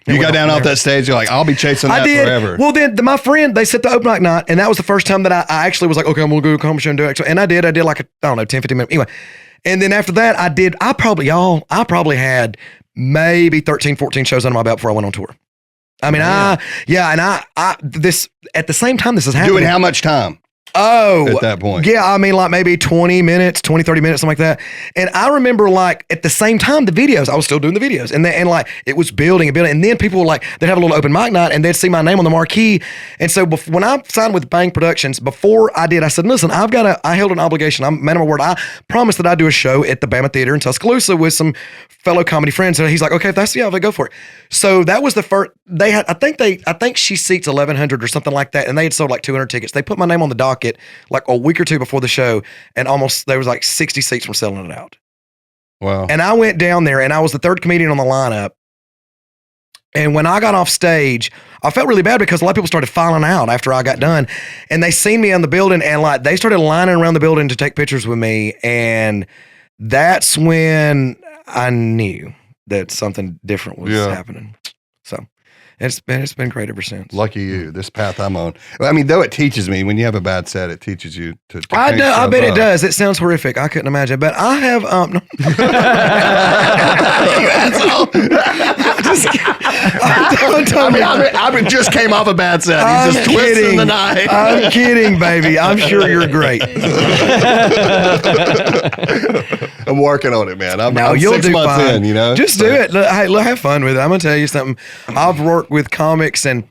you got down off that stage. You're like, I'll be chasing that forever. Well, then my friend, they set the open mic night, and that was the first time that I actually was like, okay, I'm gonna go to a comedy show and do it. And I did 10, 15 minutes anyway. And then after that, I probably had maybe 13, 14 shows under my belt before I went on tour. I mean, this at the same time this is happening. Doing how much time? Oh, at that point. Yeah, I mean, maybe 20 minutes, 20, 30 minutes, something like that. And I remember at the same time, the videos, I was still doing the videos and it was building and building. And then people were they'd have a little open mic night and they'd see my name on the marquee. And so when I signed with Bang Productions, before I did, I said, listen, I held an obligation. I'm man of my word. I promised that I'd do a show at the Bama Theater in Tuscaloosa with some fellow comedy friends. And he's like, okay, if that's, I'll go for it. So that was the first, I think she seats 1,100 or something like that. And they had sold 200 tickets. They put my name on the docket docket like a week or two before the show, and there was like 60 seats from selling it out. Wow. And I went down there, and I was the third comedian on the lineup. And when I got off stage, I felt really bad because a lot of people started filing out after I got done, and they seen me in the building, and like they started lining around the building to take pictures with me, and that's when I knew that something different was happening. So it's been great ever since. Lucky you, this path I'm on. I mean, though it teaches me when you have a bad set, it teaches you to I bet it does. It sounds horrific. I couldn't imagine, but I have no. I just came off a bad set. He's just twisting the knife. I'm kidding, baby. I'm sure you're great. I'm working on it, man. I'm you'll 6 do months fine. in, you know? Just do it. Look, hey, have fun with it. I'm gonna tell you something. I've worked with comics, and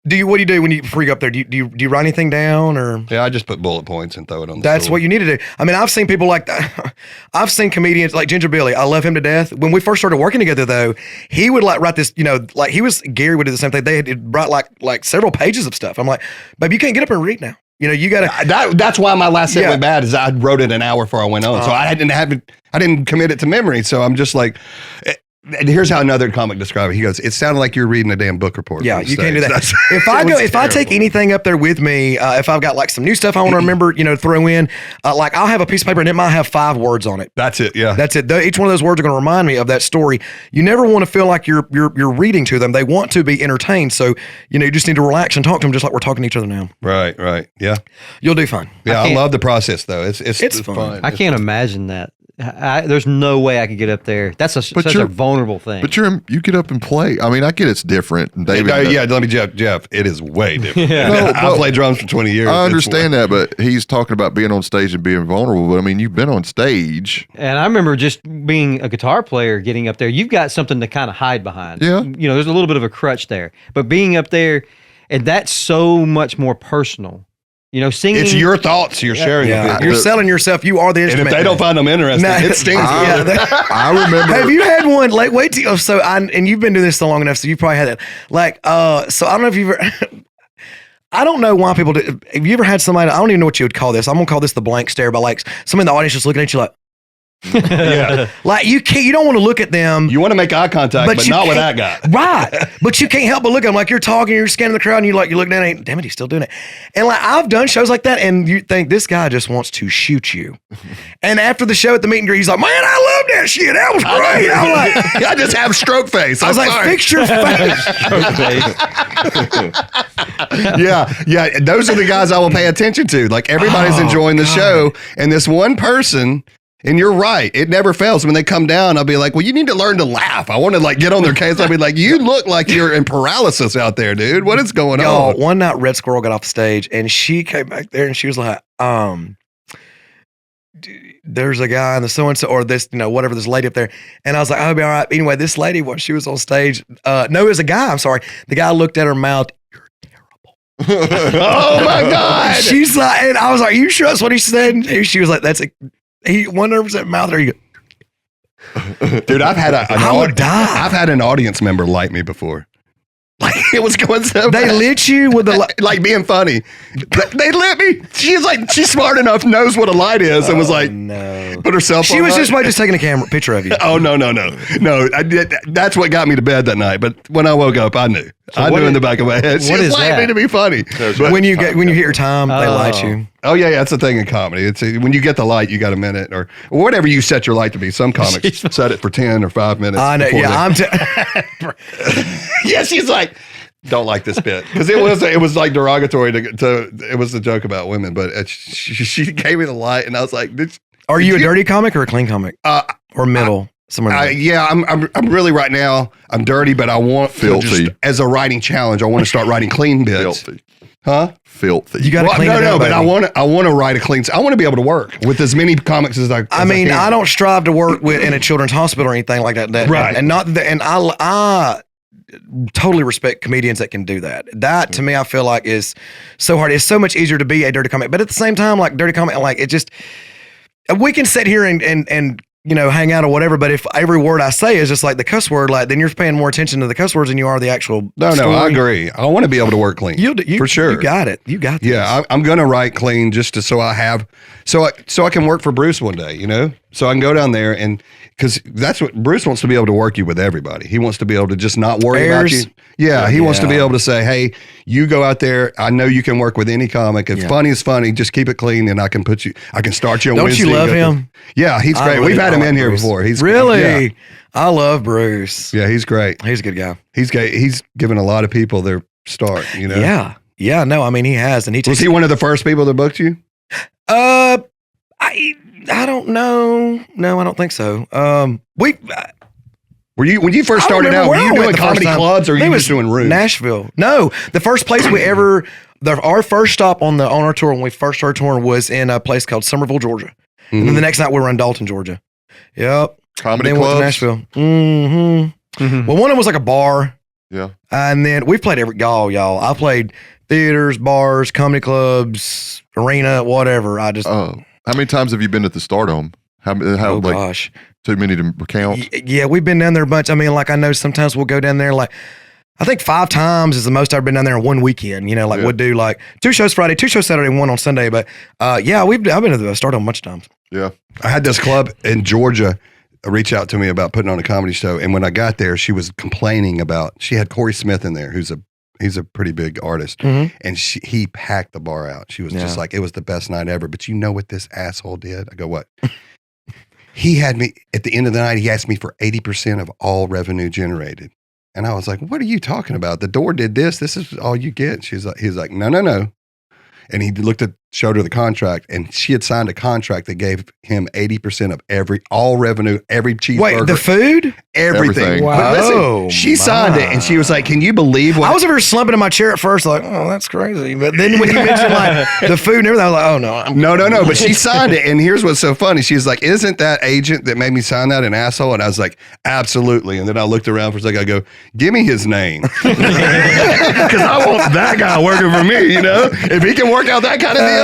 what do you do when you freak up there? Do you write anything down, or? Yeah, I just put bullet points and throw it on the That's stool. what you need to do. I mean, I've seen people like that. I've seen comedians like Ginger Billy. I love him to death. When we first started working together, though, he would like write this, like Gary would do the same thing. They had brought like several pages of stuff. I'm like, babe, you can't get up and read now. You gotta. That's why my last set went bad. Is I wrote it an hour before I went on, so I didn't commit it to memory. So I'm just like, and here's how another comic described it. He goes, "It sounded like you're reading a damn book report." Yeah, you can't do that. If I take anything up there with me, if I've got like some new stuff I want to remember, throw in, like I'll have a piece of paper and it might have 5 words on it. That's it. Yeah, that's it. Each one of those words are going to remind me of that story. You never want to feel like you're reading to them. They want to be entertained, so you just need to relax and talk to them just like we're talking to each other now. Right. Yeah, you'll do fine. Yeah, I love the process though. It's fun. I can't imagine that. There's no way I could get up there. That's such a vulnerable thing. But you get up and play. I mean, I get it's different. And David, let me Jeff. It is way different. No, I played drums for 20 years. I understand that, but he's talking about being on stage and being vulnerable. But I mean, you've been on stage. And I remember just being a guitar player, getting up there. You've got something to kind of hide behind. Yeah. There's a little bit of a crutch there. But being up there, and that's so much more personal. Singing. It's your thoughts you're sharing. Yeah. You're selling yourself. You are the instrument. And if they don't find them interesting, it stings. I remember. Have you had one? Like, wait till and you've been doing this so long enough, so you probably had that. Like, so I don't know if you've ever. I don't know why people do. Have you ever had somebody? I don't even know what you would call this. I'm gonna call this the blank stare, but like somebody in the audience just looking at you like. Yeah. Like you don't want to look at them. You want to make eye contact, but not with that guy. Right. But you can't help but look at them. Like you're talking, you're scanning the crowd, and you look down and damn it, he's still doing it. And like I've done shows like that, and you think this guy just wants to shoot you. And after the show at the meet and greet, he's like, man, I love that shit. That was great. I'm like, I just have stroke face. I was like, fix your face. Yeah. Those are the guys I will pay attention to. Like everybody's enjoying the show, and this one person. And you're right. It never fails. When they come down, I'll be like, well, you need to learn to laugh. I want to get on their case. I'll be like, you look like you're in paralysis out there, dude. What is going on? One night Red Squirrel got off the stage and she came back there and she was like, there's a guy in the so-and-so or this, whatever, this lady up there. And I was like, I'll be all right. Anyway, this lady, when she was on stage, no, it was a guy. I'm sorry. The guy looked at her mouth. Oh my God. She's like, and I was like, are you sure that's what he said? And she was like, he 100% mouth. There you go. Dude, I've had I've had an audience member light me before. Like it was going so They bad. lit you with the like being funny. They lit me. She's smart enough, knows what a light is, and was like, no. Put herself. She was just taking a picture of you. Oh no. That's what got me to bed that night. But when I woke up, I knew. I knew in the back of my head. She was lighting me to be funny. But when you hit your time, they light you. Oh yeah, that's the thing in comedy. It's when you get the light, you got a minute or whatever you set your light to be. Some comics set it for 10 or 5 minutes. I know. Yeah, yeah, she's like, don't like this bit because it was like derogatory to it was a joke about women, but she gave me the light and I was like, are you a dirty comic or a clean comic or middle? Somewhere. Yeah, I'm really right now. I'm dirty, but I want filthy as a writing challenge. I want to start writing clean bits. Filthy. Huh? Filthy. You got to clean it up. But I want to write a clean. I want to be able to work with as many comics as I. I don't strive to work in a children's hospital or anything like that. Right. And not that. And I totally respect comedians that can do that. That to me, I feel like is so hard. It's so much easier to be a dirty comic, but at the same time, like dirty comic, like it just. We can sit here and hang out or whatever. But if every word I say is just like the cuss word, like then you're paying more attention to the cuss words than you are the actual. No, story. I agree. I want to be able to work clean. For sure. You got it. You got this. Yeah, I'm going to write clean just to, so I can work for Bruce one day, so I can go down there and because that's what Bruce wants to be able to work you with everybody. He wants to be able to just not worry about you. Yeah, he wants to be able to say, hey, you go out there. I know you can work with any comic. If funny is funny, just keep it clean and I can start you on Don't Wednesday. You love him? Yeah, he's great. We've had him in here before. He's really. Yeah. I love Bruce. Yeah, he's great. He's a good guy. He's given a lot of people their start, Yeah, no, I mean he has, and was he one of the first people that booked you? I don't know. No, I don't think so. Were you when you first started out? Were you doing comedy clubs or were you just doing rooms? Nashville. No, the first place our first stop on our tour when we first started touring was in a place called Somerville, Georgia, and then the next night we were in Dalton, Georgia. Yep, comedy clubs. Went to Nashville. Well, one of them was like a bar. Yeah, and then we've played y'all. I played theaters, bars, comedy clubs, arena, whatever. How many times have you been at the Stardome? Gosh. Too many to recount? Yeah, we've been down there a bunch. I mean, like I know sometimes we'll go down there like, I think 5 times is the most I've been down there in one weekend. We'll do like 2 shows Friday, 2 shows Saturday, 1 on Sunday. But I've been to the Stardome a bunch of times. Yeah. I had this club in Georgia reach out to me about putting on a comedy show. And when I got there, she was complaining she had Corey Smith in there, he's a pretty big artist. And he packed the bar out. She was just like, it was the best night ever. But you know what this asshole did? I go, what? He had me, at the end of the night, he asked me for 80% of all revenue generated. And I was like, what are you talking about? The door did this. This is all you get. He's like, no. And he showed her the contract, and she had signed a contract that gave him 80% of all revenue, every cheeseburger. Wait, the food? Everything. Wow. But listen, she signed it, and she was like, can you believe what? I was over slumping in my chair at first, like, oh, that's crazy. But then when you mentioned like the food and everything, I was like, oh, no. No. But she signed it, and here's what's so funny. She's like, isn't that agent that made me sign that an asshole? And I was like, absolutely. And then I looked around for a second. I go, give me his name. Because I want that guy working for me, If he can work out that kind of deal.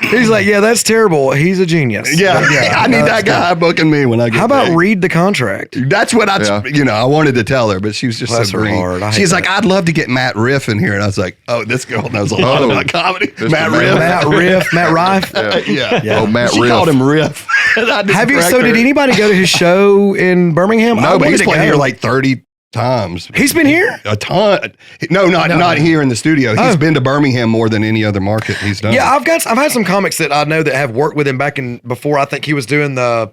He's like, yeah, that's terrible. He's a genius. Yeah, I need that guy booking me when I get How about paid. read the contract? That's what I wanted to tell her, but she was just Bless so her green. heart. She's like, I'd love to get Matt Riff in here. And I was like, oh, this girl knows a lot about comedy. Matt Riff. Matt Rife. Yeah. Oh, Matt She Riff. called him Riff. Did anybody go to his show in Birmingham? No, but he's played here like 30 times. He's been here? A ton. No, not here in the studio. He's been to Birmingham more than any other market he's done. Yeah, I've had some comics that I know that have worked with him back before I think he was doing the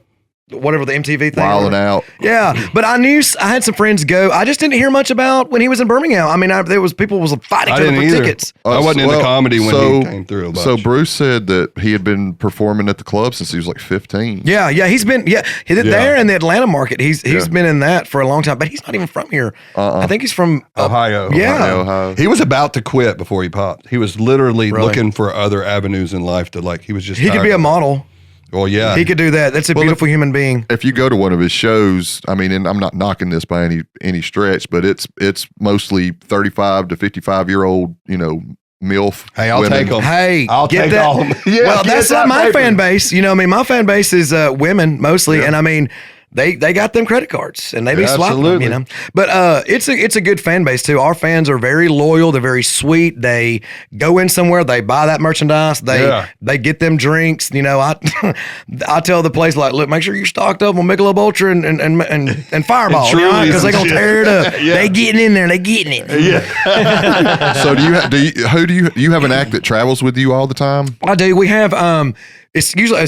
whatever the MTV thing. Wilding out. Yeah, but I had some friends go. I just didn't hear much about when he was in Birmingham. I mean, people was fighting each other for tickets. I wasn't into comedy when he came through. So Bruce said that he had been performing at the club since he was like 15. Yeah, he's been there in the Atlanta market. He's been in that for a long time, but he's not even from here. I think he's from Ohio. Yeah, Ohio. He was about to quit before he popped. He was literally looking for other avenues in life he was just. He could be a model. Well, yeah. He could do that. That's a beautiful human being. If you go to one of his shows, I mean, and I'm not knocking this by any stretch, but it's mostly 35 to 55-year-old, MILF. Hey, I'll take them. Hey, I'll take that. all of them. Yeah, well, that's not my fan base. My fan base is women mostly, and I mean, they got them credit cards and they be swiping them, But it's a good fan base too. Our fans are very loyal. They're very sweet. They go in somewhere, they buy that merchandise. They get them drinks. I tell the place like, look, make sure you're stocked up on Michelob Ultra and Fireball, because they're gonna tear it up. They getting in there. They getting it. Yeah. So do you have an act that travels with you all the time? I do. We have it's usually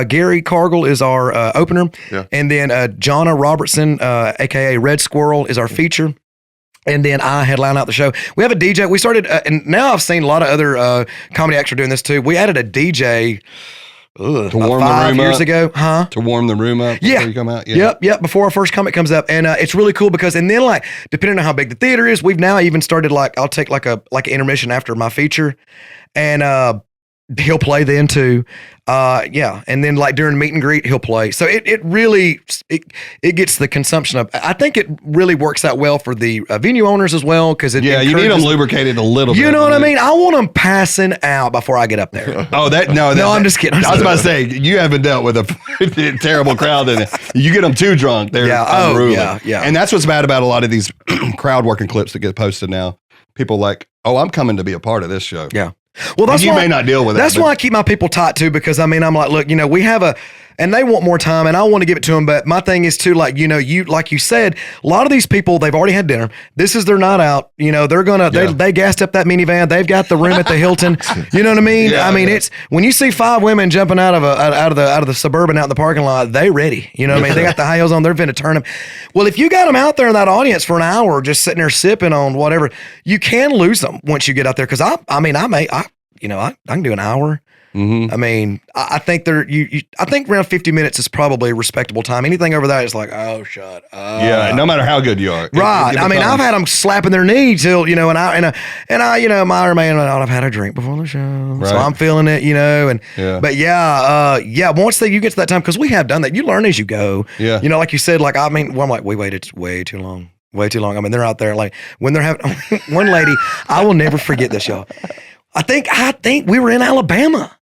Gary Cargill is our opener, and then Jonna Robertson, aka Red Squirrel, is our feature. And then I headline out the show. We have a DJ. We started, and now I've seen a lot of other comedy actors doing this too. We added a DJ to warm 5 the room years up. ago, huh? To warm the room up before you come out. Yeah. Yep. Before our first comic comes up, and it's really cool because, and then like depending on how big the theater is, we've now even started I'll take like an intermission after my feature, and he'll play then too. Yeah. And then like during meet and greet, he'll play. So it really, it gets the consumption of, I think it really works out well for the venue owners as well. Cause you need them encourages- lubricated a little bit. You know what I mean? I want them passing out before I get up there. Oh, no, I'm just kidding. I was about to say, you haven't dealt with a terrible crowd. And you get them too drunk. They're unruly. Yeah. And that's what's bad about a lot of these crowd working clips that get posted now. People like, oh, I'm coming to be a part of this show. Yeah. Well, that's and you why, may not deal with that. That's why I keep my people tight too, because I mean, I'm like, look, we have and they want more time and I want to give it to them. But my thing is too, like, like you said, a lot of these people, they've already had dinner. This is their night out. They're going to, they gassed up that minivan. They've got the room at the Hilton. You know what I mean? Yeah, I mean, it's when you see 5 women jumping out of the Suburban out in the parking lot, they ready. You know what I mean? They got the high heels on. They're finna turn them. Well, if you got them out there in that audience for an hour, just sitting there sipping on whatever, you can lose them once you get out there. Cause I can do an hour. Mm-hmm. I mean, I think I think around 50 minutes is probably a respectable time. Anything over that is like, oh, shut up. Yeah, no matter how good you are. Right. I mean, I've had them slapping their knee till, and I I've had a drink before the show. Right. So I'm feeling it, but once you get to that time, because we have done that, you learn as you go. Yeah. Like you said, like, I mean, I'm like, we waited way too long. Way too long. I mean, they're out there like when they're having one lady, I will never forget this, y'all. I think we were in Alabama.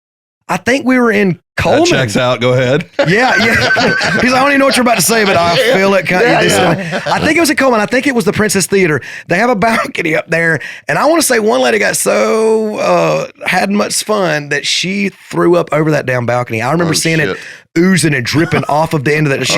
I think we were in Coleman. That checks out. Go ahead. Yeah. He's like, I don't even know what you're about to say, but I feel it. I think it was at Coleman. I think it was the Princess Theater. They have a balcony up there. And I want to say one lady got so had much fun that she threw up over that damn balcony. I remember seeing it oozing and dripping off of the end of that.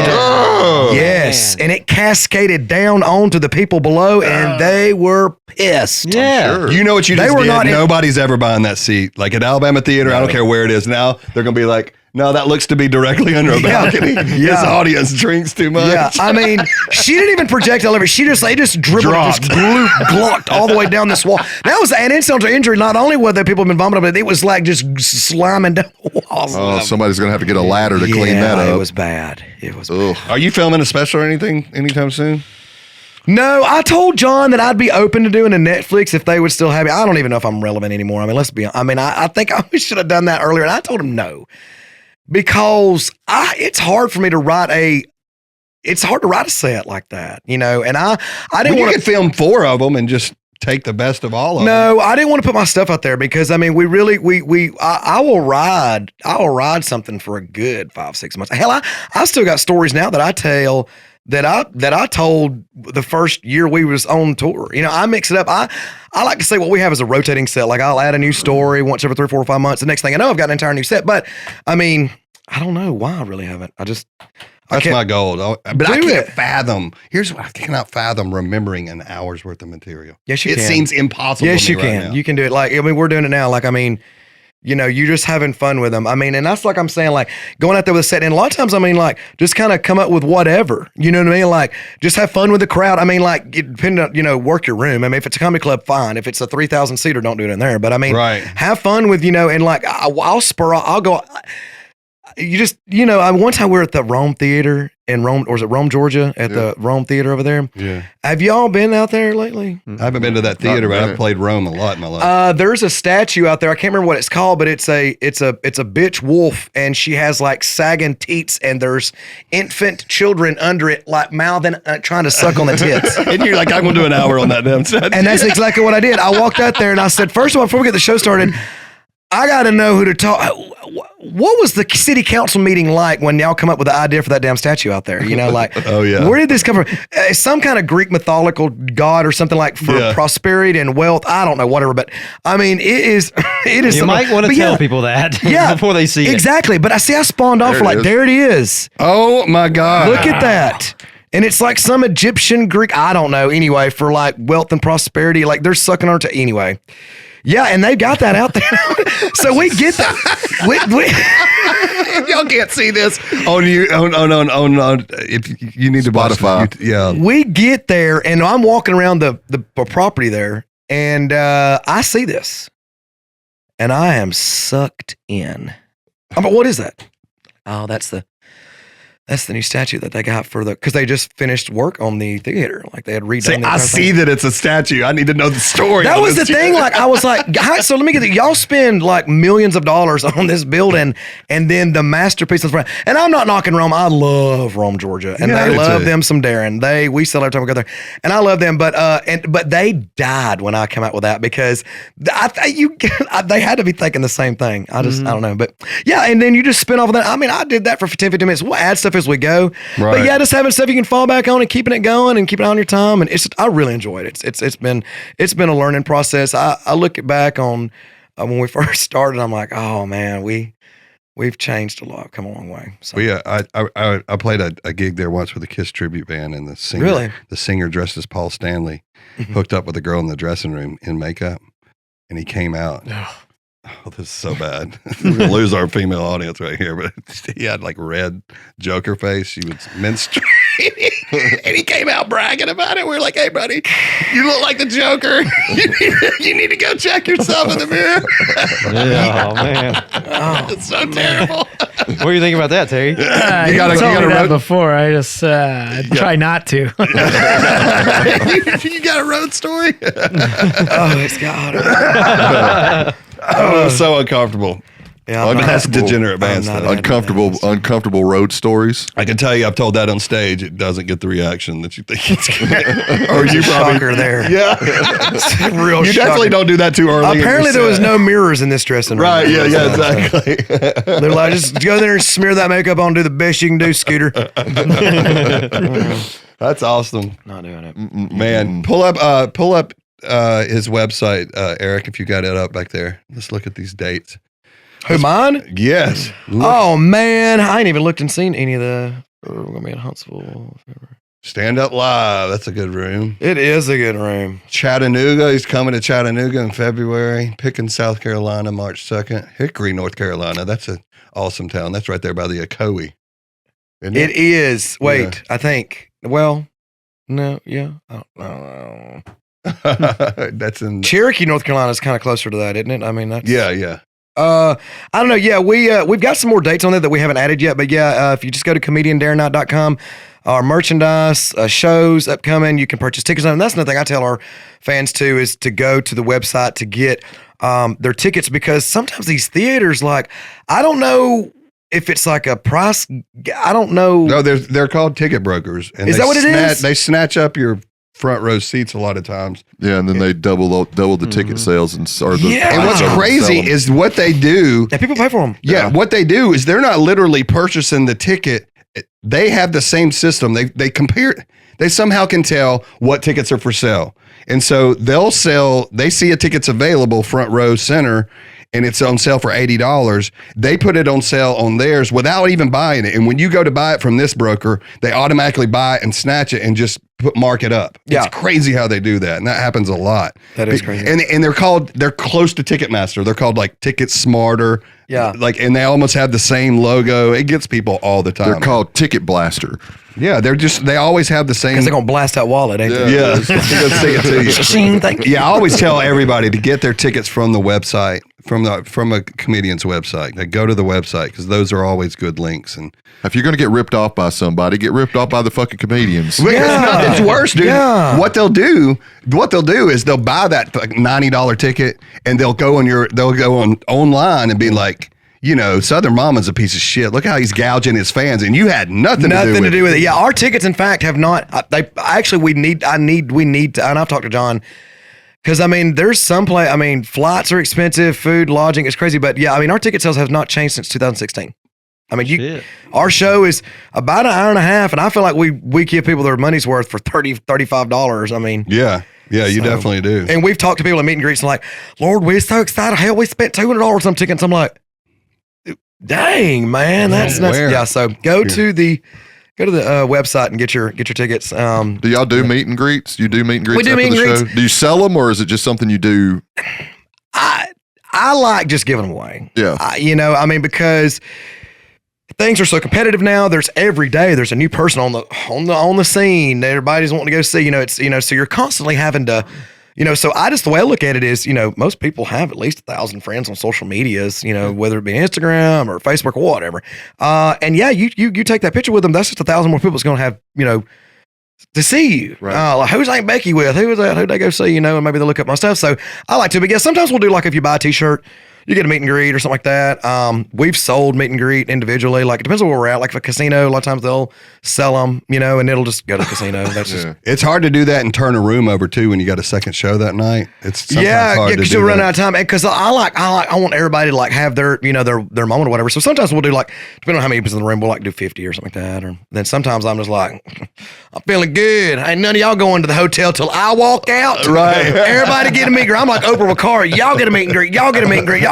Yes. Man. And it cascaded down onto the people below, and they were pissed. Yeah. Sure. You know what you just did? Nobody's ever buying that seat. Like at Alabama Theater, I don't care where it is now, they're going to be like, no, that looks to be directly under a balcony. This audience drinks too much. Yeah, I mean, she didn't even project all over. They just dribbled, just glocked all the way down this wall. That was an insult to injury. Not only were the people been vomiting, but it was like just sliming down the walls. Oh, somebody's going to have to get a ladder to clean that up. It was bad. Bad. Are you filming a special or anything anytime soon? No, I told John that I'd be open to doing a Netflix if they would still have it. I don't even know if I'm relevant anymore. I mean, let's be honest. I mean, I think I should have done that earlier, and I told him no. Because it's hard for me to write a set like that, and I didn't want to film 4 of them and just take the best of all of them. No, I didn't want to put my stuff out there because I mean, I will ride something for a good 5-6 months. Hell, I still got stories now that I tell that I told the first year we was on tour. I mix it up. I like to say what we have is a rotating set. Like I'll add a new story once every 3, 4, or 5 months. The next thing I know, I've got an entire new set. But I mean, I don't know why I really haven't. That's my goal. But I can't fathom. Here's what I cannot fathom: remembering an hour's worth of material. Yes, you can. It seems impossible. Yes, you can. You can do it. Like I mean, we're doing it now. Like I mean. You're just having fun with them. I mean, and that's like I'm saying, like going out there with a set. And a lot of times, I mean, like just kind of come up with whatever. You know what I mean? Like just have fun with the crowd. I mean, like depending on, work your room. I mean, if it's a comedy club, fine. If it's a 3,000 seater, don't do it in there. But I mean, have fun with, and like I'll go. You just, one time we were at the Rome Theater in Rome, or was it Rome, Georgia, at the Rome Theater over there? Yeah. Have y'all been out there lately? I haven't been to that theater, but I've played Rome a lot in my life. There's a statue out there. I can't remember what it's called, but it's a bitch wolf, and she has like sagging teats, and there's infant children under it, like mouthing, trying to suck on the tits. And you're like, I'm gonna do an hour on that damn statue. And that's exactly what I did. I walked out there and I said, first of all, before we get the show started, I got to know who to talk. What was the city council meeting like when y'all come up with the idea for that damn statue out there? Like, oh yeah, where did this come from? Some kind of Greek mythological god or something like for prosperity and wealth. I don't know, whatever. But I mean, it is. You might want to tell people that before they see it. Exactly. But I spawned off there it is. Oh my God. Look at that. And it's like some Egyptian, Greek, I don't know. Anyway, for like wealth and prosperity, like they're sucking on to anyway. Yeah, and they've got that out there. So we get that. Y'all can't see this on you. On if you need to Spotify. We get there, and I'm walking around the property there, and I see this, and I am sucked in. I'm like, what is that? Oh, that's That's the new statue that they got for because they just finished work on the theater. Like they had redone. See, the I entire see thing. that it's a statue. I need to know the story. That on was the this. thing. Like I was like, so let me get it. Y'all spend like millions of dollars on this building, and then the masterpiece is. And I'm not knocking Rome. I love Rome, Georgia, and Yeah, I they do love too. them some Darren. We sell every time we go there, and I love them. But but they died when I came out with that because they had to be thinking the same thing. I don't know, but yeah. And then you just spin off of that. I mean, I did that for 10, 15 minutes. We'll add stuff as we go. Right. But yeah, just having stuff you can fall back on and keeping it going and keeping it on your time. And I really enjoyed it. It's been a learning process. I look back on when we first started. I'm like, oh man, we've changed a lot, come a long way. So Well, yeah, I played a gig there once with a Kiss tribute band, and Really? the singer dressed as Paul Stanley hooked up with a girl in the dressing room in makeup, and he came out. Oh, this is so bad. We're gonna lose our female audience right here, but he had like red Joker face. She was menstruating, and he came out bragging about it. We were like, "Hey, buddy, you look like the Joker. You need to go check yourself in the mirror." Yeah, oh man. It's so terrible. What do you think about that, Terry? You You gotta told me that road- before. I just try not to. you got a road story? oh, it's got Oh, so uncomfortable. yeah. That's degenerate band I'm not stuff. into Uncomfortable road stories. I can tell you, I've told that on stage. It doesn't get the reaction that you think it's going Or you shocker there. Yeah. Real You shocker. definitely don't do that too early. in your Apparently there was set. no mirrors in this dressing room. Right. Yeah. Exactly. They're like, just go there and smear that makeup on, do the best you can do, Scooter. That's awesome, Not doing it. man. Pull up his website, Eric. If you got it up back there, let's look at these dates. Who, mine? Yes. Oh, man. I ain't even looked and seen any of the. We're going to be in Huntsville. Stand Up Live. That's a good room. It is a good room. Chattanooga. He's coming to Chattanooga in February. Pickens, South Carolina, March 2nd. Hickory, North Carolina. That's an awesome town. That's right there by the Ocoee. Isn't It is. Wait, I think. Well, no, yeah. I don't know. That's in. Cherokee, North Carolina is kind of closer to that, isn't it? I mean, that's. Yeah. I don't know. Yeah, we've got some more dates on there that we haven't added yet. But yeah, if you just go to comediandarrenknight.com, our merchandise, shows upcoming, you can purchase tickets on. And that's another thing I tell our fans too is to go to the website to get their tickets, because sometimes these theaters, like, I don't know if it's like a price. I don't know. No, they're called ticket brokers. And Is that what it is? They snatch up your front row seats a lot of times. Yeah, and then they double the ticket sales or the Yeah. And what's Wow. crazy is what they do. Yeah, people pay for them. Yeah, what they do is they're not literally purchasing the ticket. They have the same system. They compare. They somehow can tell what tickets are for sale, and so they'll sell. They see a ticket's available front row center, and it's on sale for $80. They put it on sale on theirs without even buying it. And when you go to buy it from this broker, they automatically buy it and snatch it and just mark it up. Yeah. It's crazy how they do that, and that happens a lot. That is crazy. And they're close to Ticketmaster. They're called like Ticket Smarter. Yeah. Like, and they almost have the same logo. It gets people all the time. They're called Ticket Blaster. Yeah, they always have the same. Because they're going to blast that wallet, ain't they? Yeah, they're gonna say it to you. Shing, thank you. Yeah, I always tell everybody to get their tickets from the website, from a comedian's website. They go to the website because those are always good links. And If you're going to get ripped off by somebody, get ripped off by the fucking comedians. it's worse, dude. Yeah. What they'll do is they'll buy that like $90 ticket and they'll go on online and be like, you know, Southern Momma's a piece of shit. Look how he's gouging his fans, and you had nothing to do with it. Yeah, our tickets, in fact, have not. We need to. And I've talked to John, because I mean, there's some play. I mean, flights are expensive, food, lodging is crazy. But yeah, I mean, our ticket sales have not changed since 2016. I mean, our show is about an hour and a half, and I feel like we give people their money's worth for $30, $35. I mean, Yeah, you definitely do. and we've talked to people at meet and greets and like, Lord, we're so excited. Hell, we spent $200 on tickets. I'm like, dang, man, that's nuts. Where? Yeah, so go to the website and get your tickets. Do y'all do meet and greets? You do meet and greets do after meet the and show? greets. Do you sell them, or is it just something you do? I like just giving them away. Yeah. I mean, because things are so competitive now. There's every day there's a new person on the scene that everybody's wanting to go see. So you're constantly having to So the way I look at it is, most people have at least 1,000 friends on social medias, whether it be Instagram or Facebook or whatever. And yeah, you take that picture with them. That's just 1,000 more people that's going to have, to see you. Right. Like, who's Aunt Becky with? Who was that? Who'd they go see? And maybe they'll look up my stuff. So I like to, but yeah, sometimes we'll do like if you buy a t-shirt, you get a meet and greet or something like that. We've sold meet and greet individually. Like, it depends on where we're at. Like, if a casino, a lot of times they'll sell them, and it'll just go to the casino. That's just. It's hard to do that and turn a room over too when you got a second show that night. It's sometimes hard to because do you'll run that. out of time. Because I want everybody to like have their, their moment or whatever. So sometimes we'll do like, depending on how many people's in the room, we'll like do 50 or something like that. Or then sometimes I'm just like, I'm feeling good. Ain't none of y'all going to the hotel till I walk out. Right. Everybody get a meet and greet. I'm like Oprah Winfrey. Y'all get a meet and greet. Y'all get a meet and greet.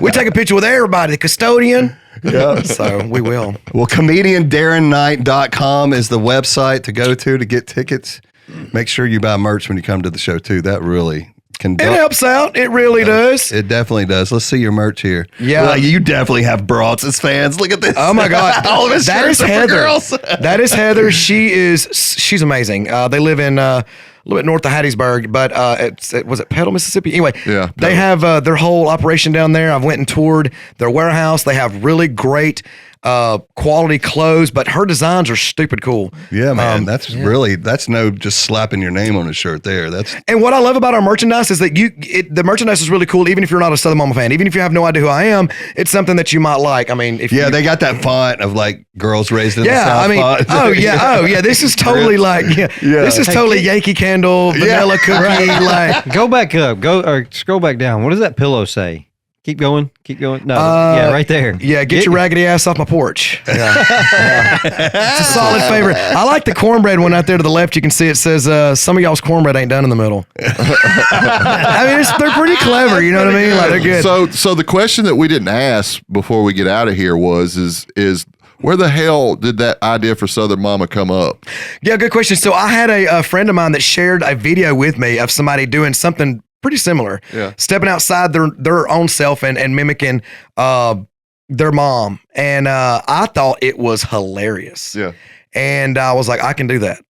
We take a picture with everybody. The custodian. Yeah. So we will. Well, comediandarrenknight.com is the website to go to get tickets. Make sure you buy merch when you come to the show too. That really can It helps out. It really does. It definitely does. Let's see your merch here. Yeah. Well, you definitely have Broughts as fans. Look at this. Oh my God. All of his That shirts is are for Heather. girls. That is Heather. She's amazing. They live in a little bit north of Hattiesburg, but was it Petal, Mississippi? Anyway, Yeah, they have their whole operation down there. I went and toured their warehouse. They have really great quality clothes, but her designs are stupid cool. Yeah, man. That's no just slapping your name on a shirt there. And what I love about our merchandise is that the merchandise is really cool, even if you're not a Southern Momma fan, even if you have no idea who I am, it's something that you might like. I mean, they got that font of like girls raised in the South font. oh yeah. This is totally this is totally Yankee Candle, vanilla cookie, like. Go back up. Or scroll back down. What does that pillow say? Keep going. No. Right there. Yeah, get your raggedy ass off my porch. Yeah. It's a solid favorite. I like the cornbread one out there to the left. You can see it says, some of y'all's cornbread ain't done in the middle. I mean, they're pretty clever. You know what I mean? Like, they're good. So the question that we didn't ask before we get out of here is where the hell did that idea for Southern Momma come up? Yeah, good question. So I had a friend of mine that shared a video with me of somebody doing something pretty similar. Yeah. Stepping outside their own self and mimicking their mom. And I thought it was hilarious. Yeah. And I was like, I can do that.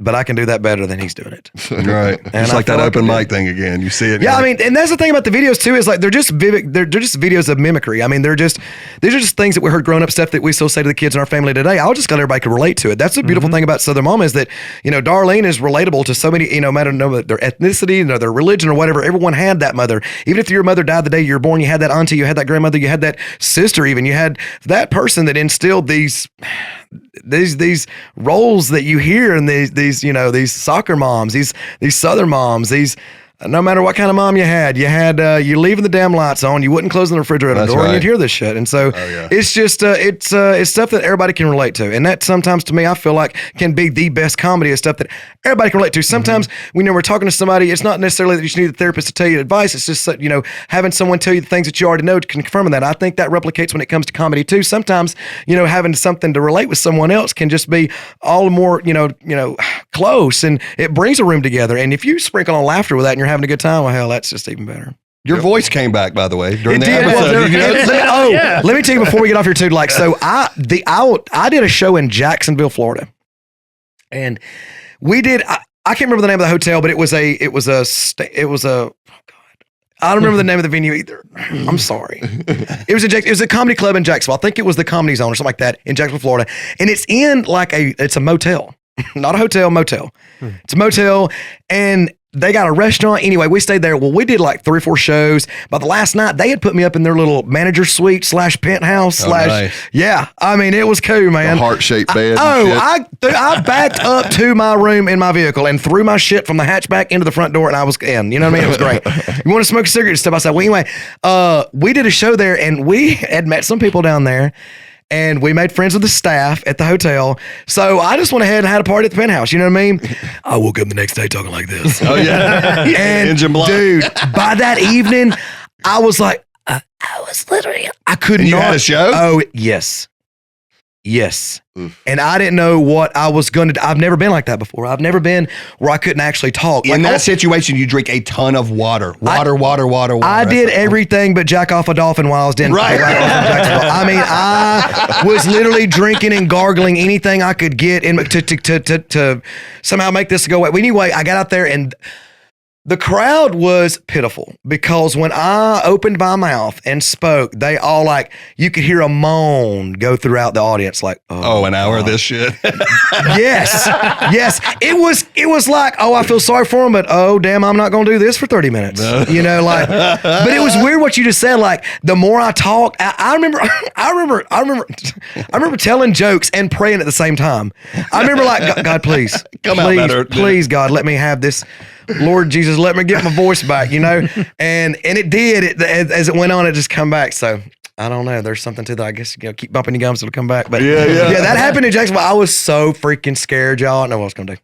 But I can do that better than he's doing it. Right. It's like that open mic thing again. You see it. Yeah, I mean, and that's the thing about the videos too, is like they're just videos of mimicry. I mean, these are just things that we heard growing up, stuff that we still say to the kids in our family today. I was just glad everybody could relate to it. That's the beautiful thing about Southern Momma is that, Darlene is relatable to so many, no matter their ethnicity, their religion or whatever. Everyone had that mother. Even if your mother died the day you were born, you had that auntie, you had that grandmother, you had that sister even. You had that person that instilled these roles that you hear in these soccer moms, these Southern moms, no matter what kind of mom you had you leaving the damn lights on, you wouldn't close the refrigerator That's door, right. and you'd hear this shit. And so it's just it's stuff that everybody can relate to, and that sometimes to me I feel like can be the best comedy is stuff that everybody can relate to. Sometimes when we're talking to somebody, it's not necessarily that you just need a therapist to tell you advice. It's just having someone tell you the things that you already know to confirm that. I think that replicates when it comes to comedy too. Sometimes having something to relate with someone else can just be all the more close, and it brings a room together. And if you sprinkle on laughter with that and you're having a good time, well, hell, that's just even better. Your voice came back, by the way, during It the did. episode. Well, Did you know? let me tell you before we get off here too. Like, so I did a show in Jacksonville, Florida, and we did. I can't remember the name of the hotel, but it was a. Oh God, I don't remember the name of the venue either. I'm sorry. It was a comedy club in Jacksonville. I think it was the Comedy Zone or something like that in Jacksonville, Florida, and it's in it's a motel, not a hotel, motel. It's a motel, and they got a restaurant. Anyway, we stayed there. Well, we did like 3 or 4 shows. By the last night, they had put me up in their little manager suite / penthouse / nice. Yeah. I mean, it was cool, man. A heart-shaped bed. I backed up to my room in my vehicle and threw my shit from the hatchback into the front door, and I was in. You know what I mean? It was great. You want to smoke a cigarette and stuff? I said, well, anyway, we did a show there, and we had met some people down there. And we made friends with the staff at the hotel. So I just went ahead and had a party at the penthouse. You know what I mean? I woke up the next day talking like this. Oh, yeah. And Engine block. dude, by that evening, I was like, I could not. You had a show? Oh, yes. Yes. And I didn't know what I was going to do. I've never been like that before. I've never been where I couldn't actually talk. In that situation, you drink a ton of water. Water. I did everything but jack off a dolphin while I was in Right. I mean, I was literally drinking and gargling anything I could get in to somehow make this go away. Anyway, I got out there and The crowd was pitiful because when I opened my mouth and spoke, they all you could hear a moan go throughout the audience an hour of this shit. Yes. Yes. It was like, oh, I feel sorry for him, but oh, damn, I'm not going to do this for 30 minutes. But it was weird what you just said. The more I talked, I remember telling jokes and praying at the same time. I remember God, please, Come out better. please, God, let me have this. Lord Jesus, let me get my voice back, and it did. As it went on, it just come back. So I don't know. There's something to that. I guess keep bumping your gums, it'll come back. But yeah, that happened in Jacksonville. I was so freaking scared, y'all. I don't know what I was gonna do.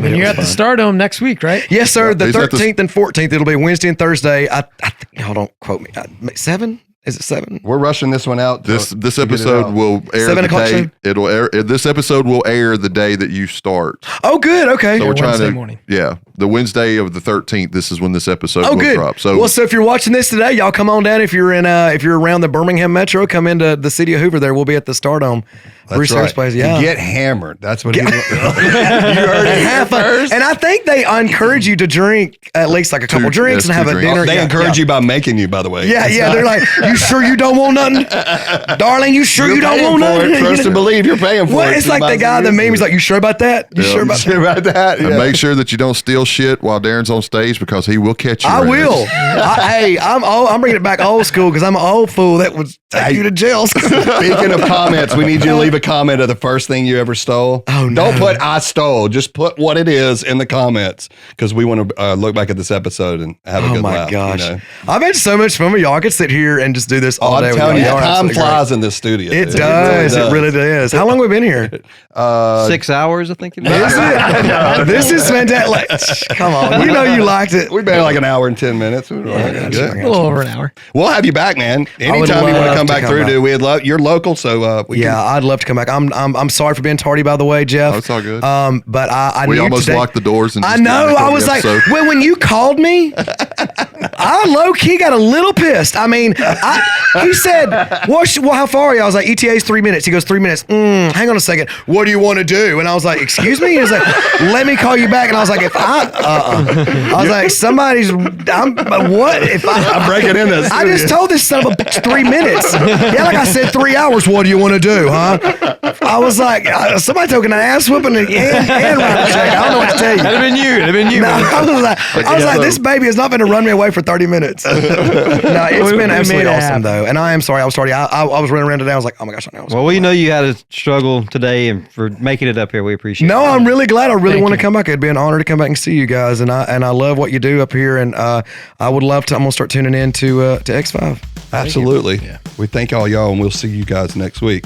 And you're at the Stardome next week, right? Yes, sir. The 13th and 14th. It'll be Wednesday and Thursday. I think, y'all don't quote me. 7? Is it 7? We're rushing this one out. This episode will air 7 o'clock the day. show? It'll air. This episode will air the day that you start. Oh, good. Okay. So we're trying Wednesday to. morning. Yeah, the Wednesday of the 13th. This is when this episode Oh, will good. drop. So So if you're watching this today, y'all come on down. If you're around the Birmingham metro, come into the city of Hoover. There, we'll be at the Stardome. Bruce Harris plays. Yeah. Get hammered. That's what he. You heard and I think they encourage you to drink at least a couple drinks and have a dinner. They encourage you by making you, by the way. Yeah, they're like, you sure you don't want nothing? Darling, you sure you don't want nothing? Trust and believe you're paying for it. Well, it's like the guy, the meme, he's like, you sure about that? You sure about that? and make sure that you don't steal shit while Darren's on stage because he will catch you. I will. I'm bringing it back old school because I'm an old fool that would take you to jail. Speaking of comments, we need you to leave a comment of the first thing you ever stole. Oh, no. Don't put I stole. Just put what it is in the comments because we want to look back at this episode and have a good laugh. Oh, my gosh. You know? I've had so much fun with y'all. I could sit here and just do this all day I'm with telling you, y'all. Y'all are time absolutely flies great. in this studio. It does. It really does. How long have we been here? 6 hours, I think it Is is. it? This is fantastic. Come on. We know you liked it. We've been like an hour and 10 minutes. We're all I good. got you. A little over an hour. We'll have you back, man. would Anytime you want to love come to back come through, back. dude. We'd love. You're local, so we can. I'd love to come back. I'm sorry for being tardy, by the way, Jeff. Oh, it's all good. But I We knew almost today, locked the doors and I just know. didn't I record was the like, episode. when you called me, I low key got a little pissed. I mean, he said, well, how far are you? I was like, ETA's 3 minutes. He goes, 3 minutes. Hang on a second. What do you want to do? And I was like, excuse me? He was like, let me call you back. And I was like, I was like, I'm breaking in this. I just told this son of a bitch 3 minutes. Yeah, like I said, 3 hours. What do you want to do, huh? I was like, somebody took an ass whooping and round check. I don't know what to tell you. That'd have been you. It'd have been you. No, I was like, this baby is not going to run me away for 30 minutes. No, it's been absolutely awesome, though. And I am sorry. I was sorry. I was running around today. I was like, oh my gosh, I know. Well, we know you had a struggle today, and for making it up here, we appreciate it. No, I'm really glad. I really Thank want to you. come back. It'd be an honor to come back and see you guys. And I love what you do up here. And I would love to. I'm gonna start tuning in to X5. Absolutely. We thank all y'all, and we'll see you guys next week.